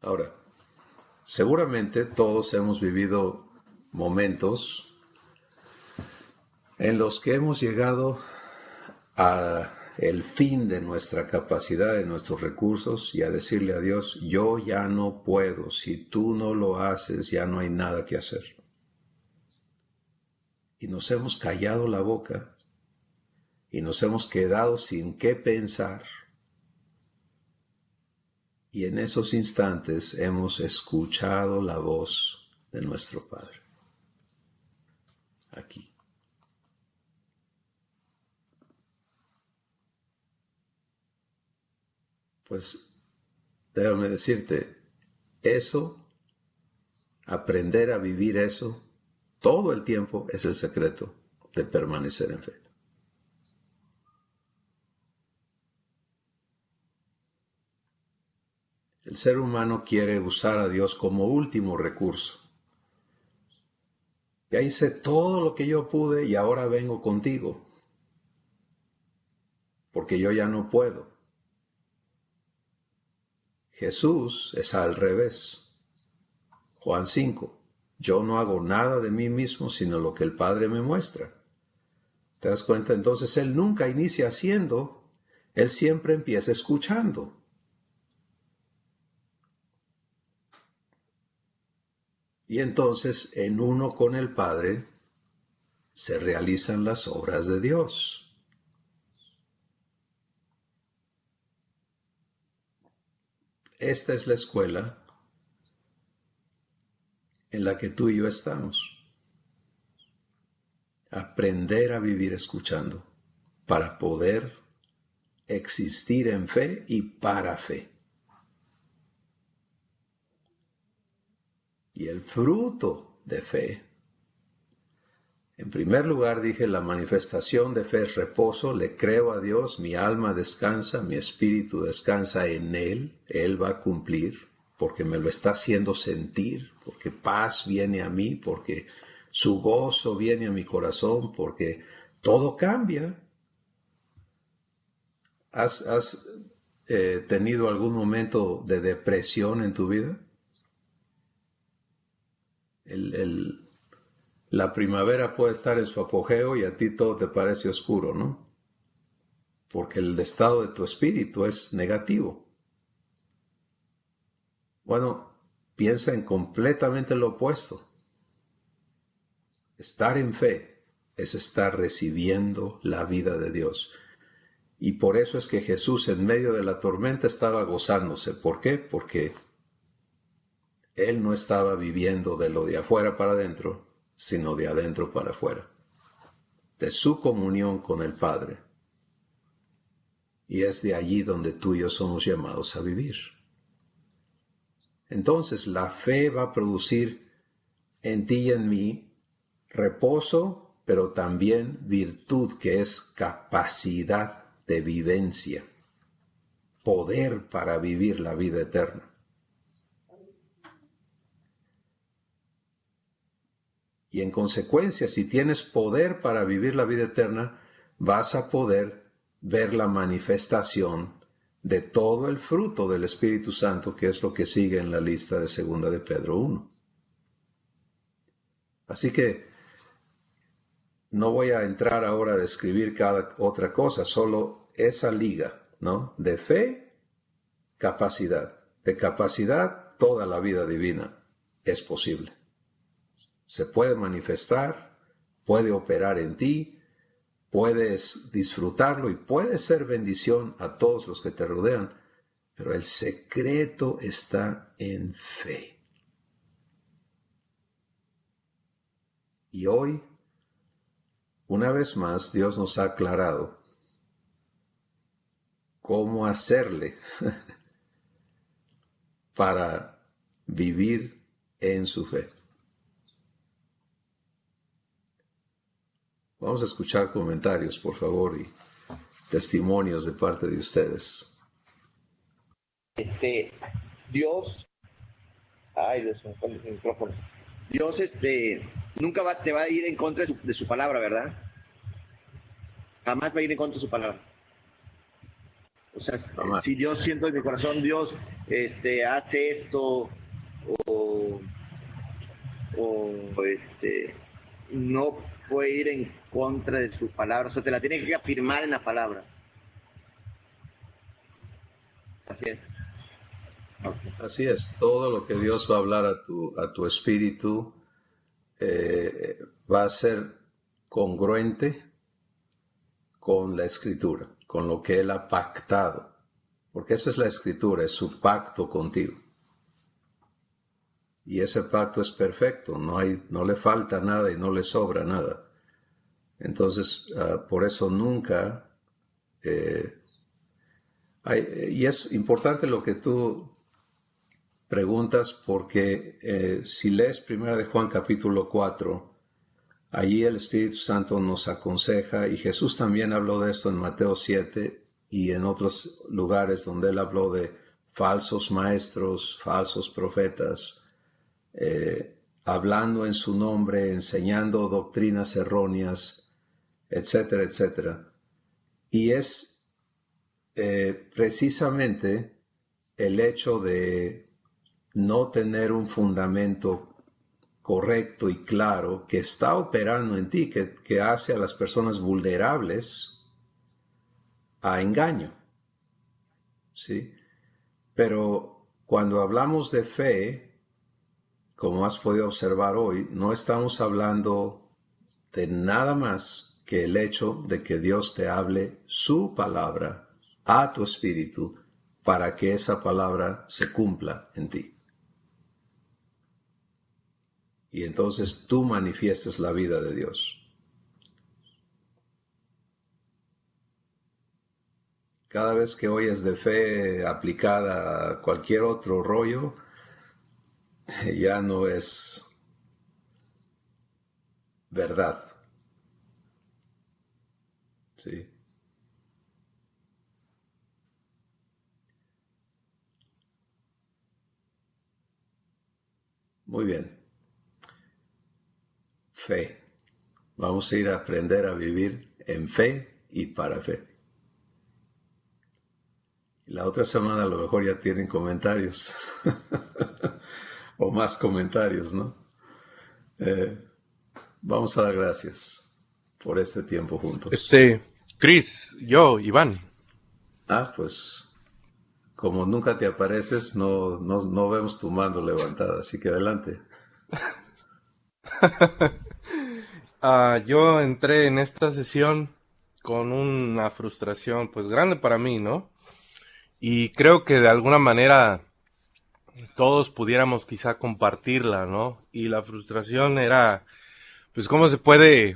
Ahora, seguramente todos hemos vivido momentos en los que hemos llegado a el fin de nuestra capacidad, de nuestros recursos, y a decirle a Dios, yo ya no puedo, si tú no lo haces, ya no hay nada que hacer. Y nos hemos callado la boca y nos hemos quedado sin qué pensar. Y en esos instantes hemos escuchado la voz de nuestro Padre. Aquí. Pues déjame decirte, eso, aprender a vivir eso, todo el tiempo es el secreto de permanecer en fe. El ser humano quiere usar a Dios como último recurso. Ya hice todo lo que yo pude y ahora vengo contigo, porque yo ya no puedo. Jesús es al revés. Juan 5. Yo no hago nada de mí mismo, sino lo que el Padre me muestra. ¿Te das cuenta? Entonces Él nunca inicia haciendo, Él siempre empieza escuchando. Y entonces, en uno con el Padre, se realizan las obras de Dios. Esta es la escuela en la que tú y yo estamos. Aprender a vivir escuchando para poder existir en fe y para fe. Y el fruto de fe, en primer lugar dije, la manifestación de fe es reposo, le creo a Dios, mi alma descansa, mi espíritu descansa en Él va a cumplir, porque me lo está haciendo sentir, porque paz viene a mí, porque su gozo viene a mi corazón, porque todo cambia. ¿Has tenido algún momento de depresión en tu vida? La primavera puede estar en su apogeo y a ti todo te parece oscuro, ¿no? Porque el estado de tu espíritu es negativo. Bueno, piensa en completamente lo opuesto. Estar en fe es estar recibiendo la vida de Dios. Y por eso es que Jesús en medio de la tormenta estaba gozándose. ¿Por qué? Porque Él no estaba viviendo de lo de afuera para adentro, sino de adentro para afuera, de su comunión con el Padre. Y es de allí donde tú y yo somos llamados a vivir. Entonces la fe va a producir en ti y en mí reposo, pero también virtud, que es capacidad de vivencia, poder para vivir la vida eterna. Y en consecuencia, si tienes poder para vivir la vida eterna, vas a poder ver la manifestación de todo el fruto del Espíritu Santo, que es lo que sigue en la lista de 2 de Pedro 1. Así que no voy a entrar ahora a describir cada otra cosa, solo esa liga, ¿no? De fe, capacidad. De capacidad, toda la vida divina es posible. Se puede manifestar, puede operar en ti, puedes disfrutarlo y puede ser bendición a todos los que te rodean, pero el secreto está en fe. Y hoy, una vez más, Dios nos ha aclarado cómo hacerle para vivir en su fe. Vamos a escuchar comentarios, por favor, y testimonios de parte de ustedes. Dios, el micrófono. Dios nunca te va a ir en contra de su palabra, ¿verdad? Jamás va a ir en contra de su palabra. O sea, Jamás. si Dios siento en mi corazón, Dios hace esto o no puede ir en contra de su palabra. O sea, te la tiene que afirmar en la palabra. Así es. Okay. Así es, todo lo que Dios va a hablar a tu espíritu va a ser congruente con la Escritura, con lo que Él ha pactado, porque esa es la Escritura, es su pacto contigo. Y ese pacto es perfecto, no le falta nada y no le sobra nada. Entonces, por eso nunca... y es importante lo que tú preguntas, porque si lees 1 de Juan capítulo 4, allí el Espíritu Santo nos aconseja, y Jesús también habló de esto en Mateo 7 y en otros lugares donde Él habló de falsos maestros, falsos profetas, hablando en su nombre, enseñando doctrinas erróneas, etcétera, etcétera. Y es precisamente el hecho de no tener un fundamento correcto y claro que está operando en ti, que hace a las personas vulnerables a engaño. ¿Sí? Pero cuando hablamos de fe, como has podido observar hoy, no estamos hablando de nada más que el hecho de que Dios te hable su palabra a tu espíritu para que esa palabra se cumpla en ti. Y entonces tú manifiestes la vida de Dios. Cada vez que oyes de fe aplicada a cualquier otro rollo, ya no es verdad. ¿Sí? Muy bien. Fe. Vamos a ir a aprender a vivir en fe y para fe. La otra semana a lo mejor ya tienen comentarios. O más comentarios, ¿no? Vamos a dar gracias por este tiempo juntos. Chris, yo, Iván. Pues como nunca te apareces, no vemos tu mano levantada, así que adelante. Yo entré en esta sesión con una frustración pues grande para mí, ¿no? Y creo que de alguna manera todos pudiéramos quizá compartirla, ¿no? Y la frustración era pues cómo se puede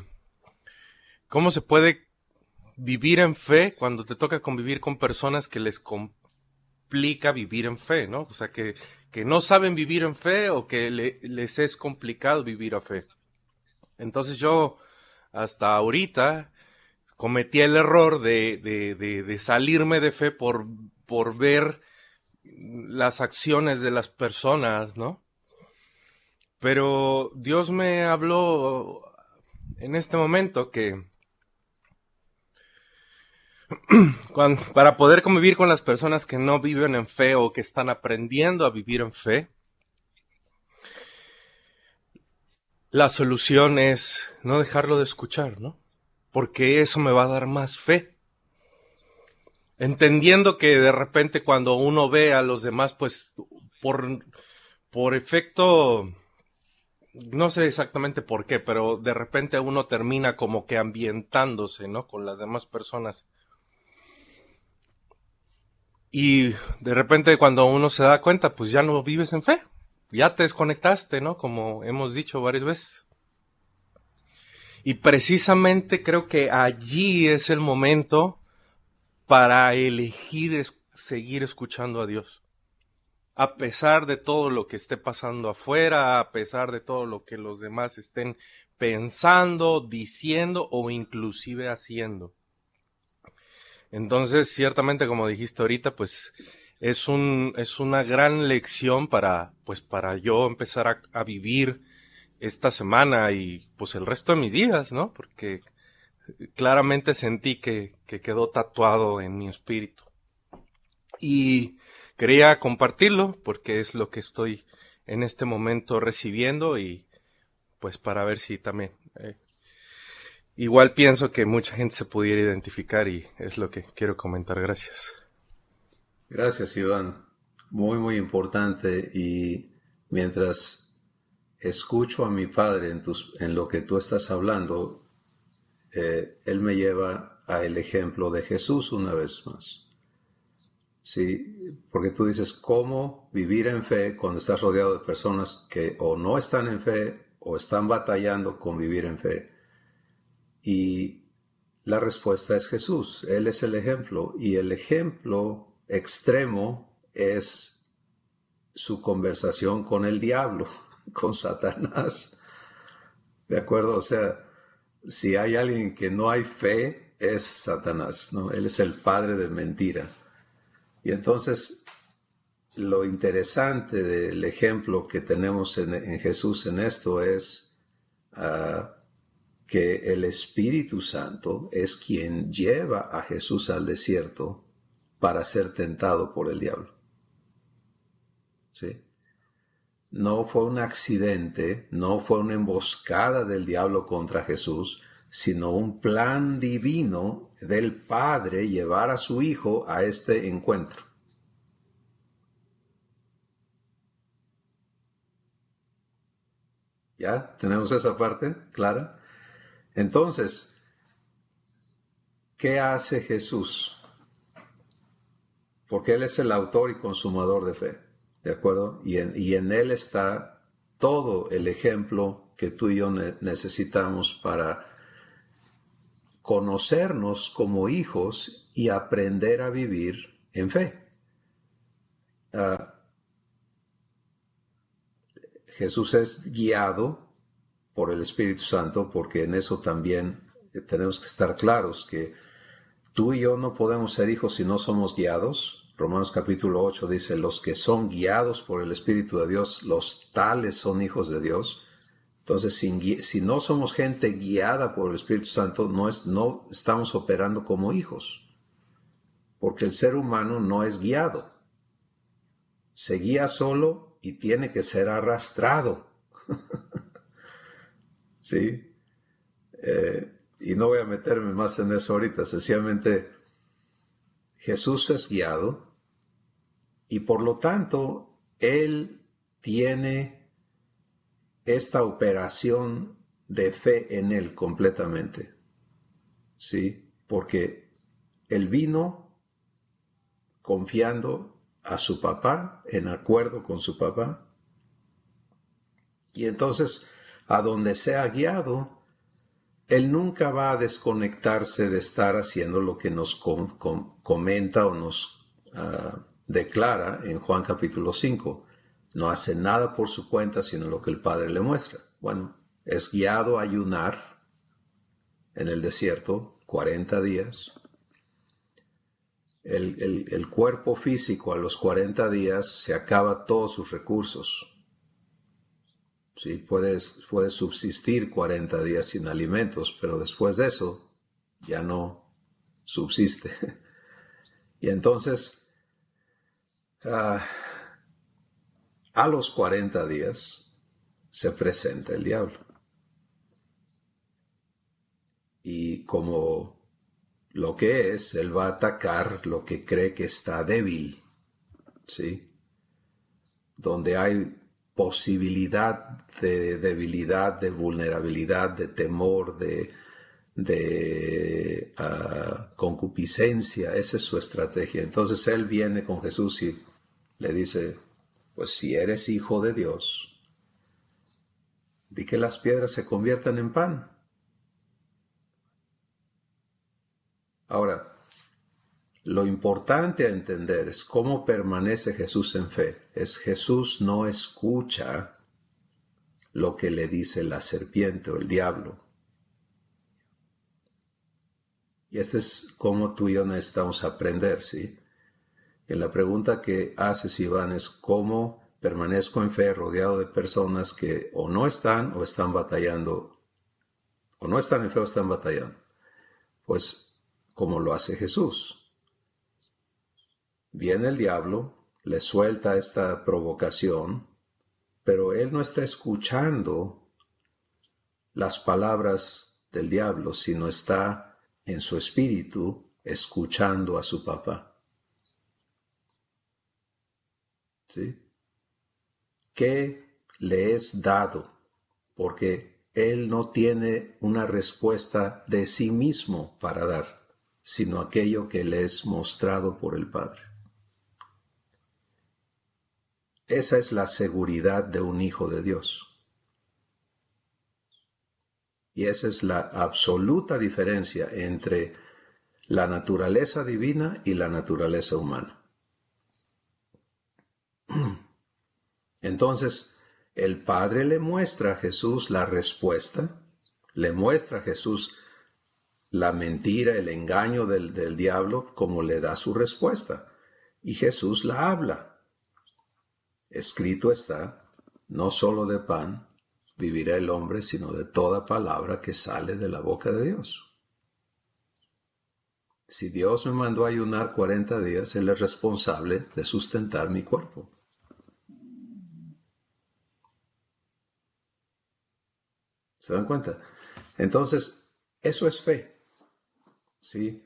vivir en fe cuando te toca convivir con personas que les complica vivir en fe, ¿no? O sea, que no saben vivir en fe o que les es complicado vivir a fe. Entonces yo hasta ahorita cometí el error de salirme de fe por ver las acciones de las personas, ¿no? Pero Dios me habló en este momento que para poder convivir con las personas que no viven en fe o que están aprendiendo a vivir en fe, la solución es no dejarlo de escuchar, ¿no? Porque eso me va a dar más fe. Entendiendo que de repente cuando uno ve a los demás, pues por efecto, no sé exactamente por qué, pero de repente uno termina como que ambientándose, ¿no? Con las demás personas. Y de repente cuando uno se da cuenta, pues ya no vives en fe. Ya te desconectaste, ¿no? Como hemos dicho varias veces. Y precisamente creo que allí es el momento para elegir seguir escuchando a Dios. A pesar de todo lo que esté pasando afuera, a pesar de todo lo que los demás estén pensando, diciendo o inclusive haciendo. Entonces, ciertamente, como dijiste ahorita, pues es una gran lección para yo empezar a vivir esta semana y pues el resto de mis días, ¿no? Porque claramente sentí que quedó tatuado en mi espíritu. Y quería compartirlo porque es lo que estoy en este momento recibiendo y pues para ver si también igual pienso que mucha gente se pudiera identificar y es lo que quiero comentar. Gracias. Gracias, Iván. Muy, muy importante. Y mientras escucho a mi padre en lo que tú estás hablando, él me lleva al ejemplo de Jesús una vez más. Sí, porque tú dices, ¿cómo vivir en fe cuando estás rodeado de personas que o no están en fe o están batallando con vivir en fe? Y la respuesta es Jesús. Él es el ejemplo. Y el ejemplo extremo es su conversación con el diablo, con Satanás. ¿De acuerdo? O sea, si hay alguien que no hay fe, es Satanás, ¿no? Él es el padre de mentira. Y entonces, lo interesante del ejemplo que tenemos en Jesús en esto es que el Espíritu Santo es quien lleva a Jesús al desierto para ser tentado por el diablo. ¿Sí? No fue un accidente, no fue una emboscada del diablo contra Jesús, sino un plan divino del Padre llevar a su Hijo a este encuentro. ¿Ya? ¿Tenemos esa parte clara? Entonces, ¿qué hace Jesús? Porque Él es el autor y consumador de fe, ¿de acuerdo? Y en Él está todo el ejemplo que tú y yo necesitamos para conocernos como hijos y aprender a vivir en fe. Jesús es guiado por el Espíritu Santo, porque en eso también tenemos que estar claros que tú y yo no podemos ser hijos si no somos guiados. Romanos capítulo 8 dice, los que son guiados por el Espíritu de Dios, los tales son hijos de Dios. Entonces, si no somos gente guiada por el Espíritu Santo, no estamos operando como hijos, porque el ser humano no es guiado. Se guía solo y tiene que ser arrastrado. ¿Sí? Y no voy a meterme más en eso ahorita, sencillamente Jesús es guiado y por lo tanto Él tiene esta operación de fe en Él completamente. ¿Sí? Porque Él vino confiando a su papá, en acuerdo con su papá. Y entonces, a donde sea guiado, Él nunca va a desconectarse de estar haciendo lo que nos comenta o nos declara en Juan capítulo 5. No hace nada por su cuenta, sino lo que el Padre le muestra. Bueno, es guiado a ayunar en el desierto 40 días. El cuerpo físico a los 40 días se acaba todos sus recursos. Sí, puedes subsistir 40 días sin alimentos, pero después de eso ya no subsiste. Y entonces, a los 40 días se presenta el diablo. Y como lo que es, él va a atacar lo que cree que está débil, ¿sí? Donde hay posibilidad de debilidad, de vulnerabilidad, de temor, de concupiscencia, esa es su estrategia. Entonces él viene con Jesús y le dice, pues si eres hijo de Dios, di que las piedras se conviertan en pan. Ahora, lo importante a entender es cómo permanece Jesús en fe. Jesús no escucha lo que le dice la serpiente o el diablo. Y este es cómo tú y yo necesitamos aprender, ¿sí? En la pregunta que haces, Iván, es cómo permanezco en fe rodeado de personas que o no están o están batallando, o no están en fe o están batallando. Pues, como lo hace Jesús. Viene el diablo, le suelta esta provocación, pero él no está escuchando las palabras del diablo, sino está en su espíritu escuchando a su papá. ¿Sí? ¿Qué le es dado? Porque él no tiene una respuesta de sí mismo para dar, sino aquello que le es mostrado por el Padre. Esa es la seguridad de un hijo de Dios. Y esa es la absoluta diferencia entre la naturaleza divina y la naturaleza humana. Entonces, el Padre le muestra a Jesús la respuesta, le muestra a Jesús la mentira, el engaño del diablo, como le da su respuesta. Y Jesús la habla. Escrito está, no solo de pan vivirá el hombre, sino de toda palabra que sale de la boca de Dios. Si Dios me mandó a ayunar 40 días, Él es responsable de sustentar mi cuerpo. ¿Se dan cuenta? Entonces, eso es fe. ¿Sí?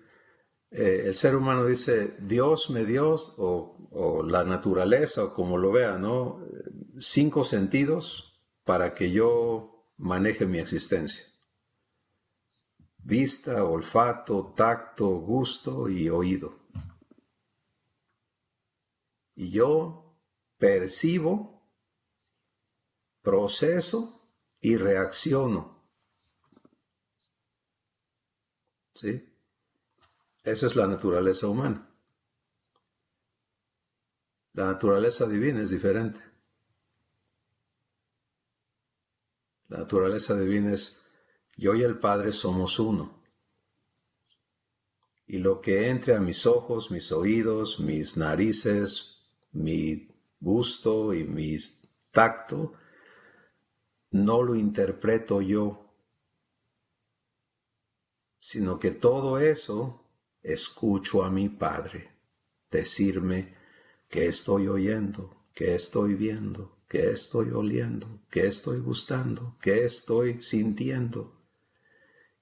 El ser humano dice, Dios me dio, o la naturaleza, o como lo vea, ¿no? 5 sentidos para que yo maneje mi existencia. Vista, olfato, tacto, gusto y oído. Y yo percibo, proceso y reacciono. ¿Sí? Esa es la naturaleza humana. La naturaleza divina es diferente. La naturaleza divina es, yo y el Padre somos uno. Y lo que entre a mis ojos, mis oídos, mis narices, mi gusto y mi tacto, no lo interpreto yo, sino que todo eso escucho a mi Padre decirme qué estoy oyendo, qué estoy viendo, qué estoy oliendo, qué estoy gustando, qué estoy sintiendo.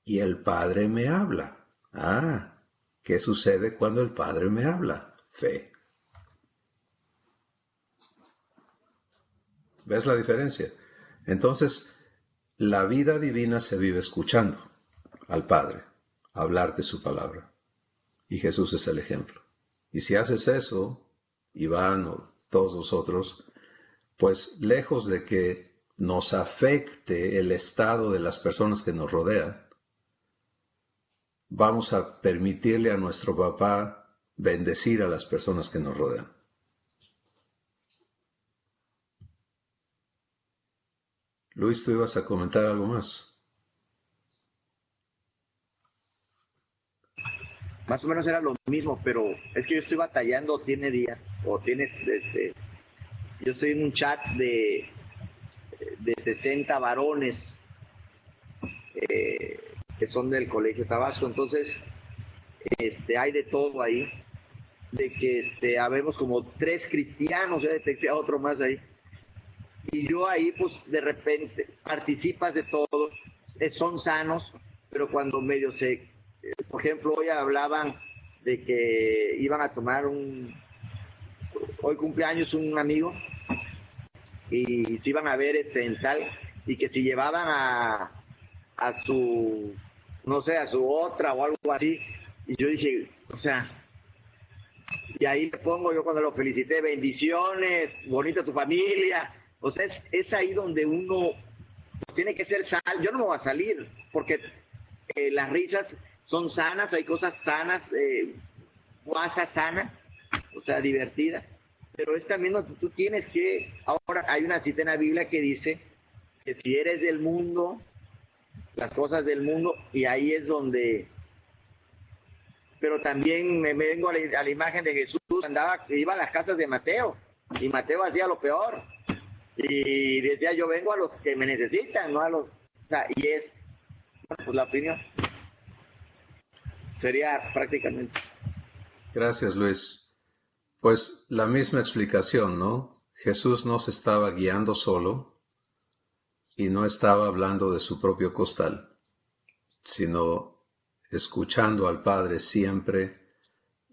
Y el Padre me habla. ¿Qué sucede cuando el Padre me habla? Fe. ¿Ves la diferencia? Entonces, La vida divina se vive escuchando al Padre, hablar de su palabra. Y Jesús es el ejemplo. Y si haces eso, Iván o todos nosotros, pues lejos de que nos afecte el estado de las personas que nos rodean, vamos a permitirle a nuestro papá bendecir a las personas que nos rodean. Luis, ¿tú ibas a comentar algo más? Más o menos era lo mismo, pero es que yo estoy batallando, tiene días, o tienes, yo estoy en un chat de 60 varones que son del Colegio Tabasco, entonces hay de todo ahí, de que habemos como 3 cristianos, ya detecté a otro más ahí, y yo ahí pues de repente participas de todo, son sanos, pero cuando medio por ejemplo, hoy hablaban de que iban a tomar hoy cumpleaños un amigo y se iban a ver en tal, y que si llevaban a su, no sé, a su otra o algo así, y yo dije, o sea, y ahí le pongo yo cuando lo felicité, bendiciones, bonita tu familia, o sea, es ahí donde uno tiene que ser sal. Yo no me voy a salir, porque las risas son sanas, hay cosas sanas, guasa sana, o sea, divertida, pero es también donde tú tienes que, ahora hay una cita en la Biblia que dice que si eres del mundo, las cosas del mundo, y ahí es donde, pero también me vengo a la imagen de Jesús, iba a las casas de Mateo, y Mateo hacía lo peor, y decía, yo vengo a los que me necesitan, no a los, o sea, y es, bueno, pues la opinión sería prácticamente. Gracias, Luis. Pues la misma explicación, ¿no? Jesús no se estaba guiando solo y no estaba hablando de su propio costal, sino escuchando al Padre siempre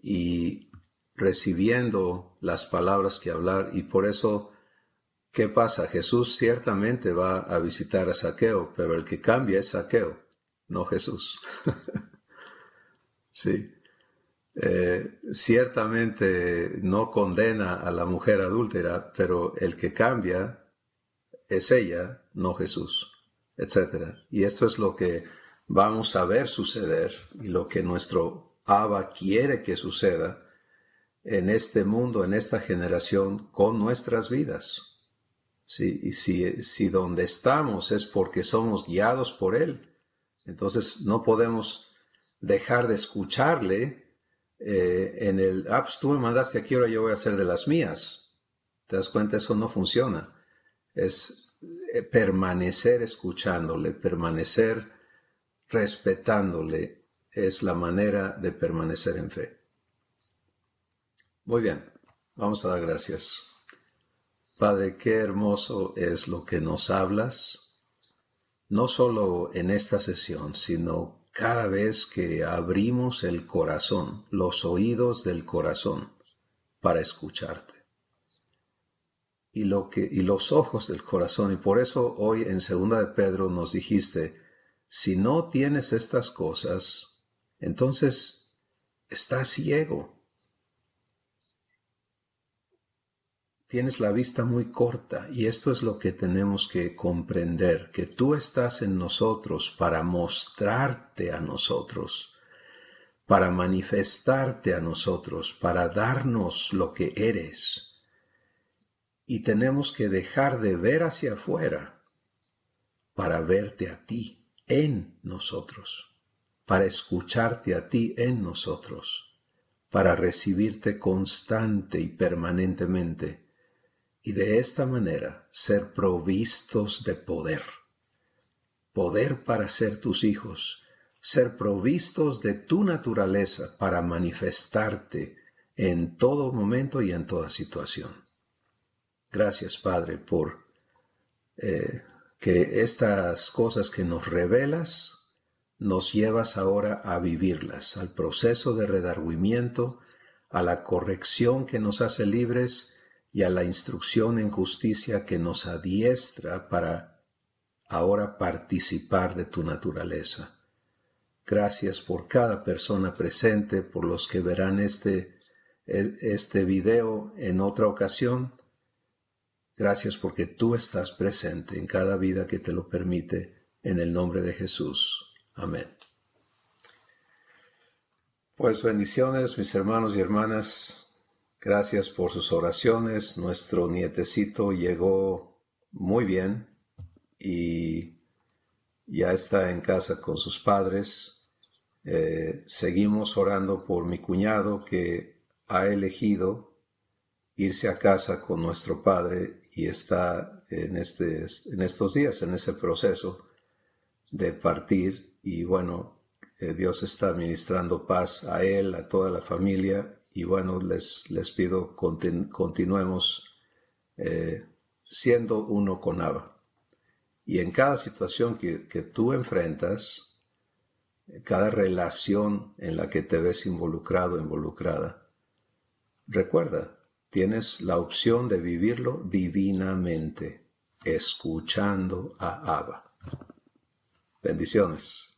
y recibiendo las palabras que hablar. Y por eso, ¿qué pasa? Jesús ciertamente va a visitar a Zaqueo, pero el que cambia es Zaqueo, no Jesús. Sí. Ciertamente no condena a la mujer adúltera, pero el que cambia es ella, no Jesús, etc. Y esto es lo que vamos a ver suceder y lo que nuestro Abba quiere que suceda en este mundo, en esta generación, con nuestras vidas. Sí, y si donde estamos es porque somos guiados por Él, entonces no podemos dejar de escucharle pues tú me mandaste aquí, ahora yo voy a hacer de las mías. ¿Te das cuenta? Eso no funciona. Es permanecer escuchándole, permanecer respetándole, es la manera de permanecer en fe. Muy bien, vamos a dar gracias. Padre, qué hermoso es lo que nos hablas, no solo en esta sesión, sino cada vez que abrimos el corazón, los oídos del corazón, para escucharte. Y los ojos del corazón. Y por eso hoy en 2 de Pedro nos dijiste, si no tienes estas cosas, entonces estás ciego. Tienes la vista muy corta, y esto es lo que tenemos que comprender, que tú estás en nosotros para mostrarte a nosotros, para manifestarte a nosotros, para darnos lo que eres. Y tenemos que dejar de ver hacia afuera para verte a ti en nosotros, para escucharte a ti en nosotros, para recibirte constante y permanentemente. Y de esta manera ser provistos de poder. Poder para ser tus hijos. Ser provistos de tu naturaleza para manifestarte en todo momento y en toda situación. Gracias, Padre, por que estas cosas que nos revelas, nos llevas ahora a vivirlas, al proceso de redargüimiento, a la corrección que nos hace libres, y a la instrucción en justicia que nos adiestra para ahora participar de tu naturaleza. Gracias por cada persona presente, por los que verán este video en otra ocasión. Gracias porque tú estás presente en cada vida que te lo permite, en el nombre de Jesús. Amén. Pues bendiciones, mis hermanos y hermanas. Gracias por sus oraciones. Nuestro nietecito llegó muy bien y ya está en casa con sus padres. Seguimos orando por mi cuñado que ha elegido irse a casa con nuestro padre y está en estos días en ese proceso de partir. Y bueno, Dios está ministrando paz a él, a toda la familia. Y bueno, les pido continuemos siendo uno con Abba. Y en cada situación que tú enfrentas, cada relación en la que te ves involucrado, involucrada, recuerda, tienes la opción de vivirlo divinamente, escuchando a Abba. Bendiciones.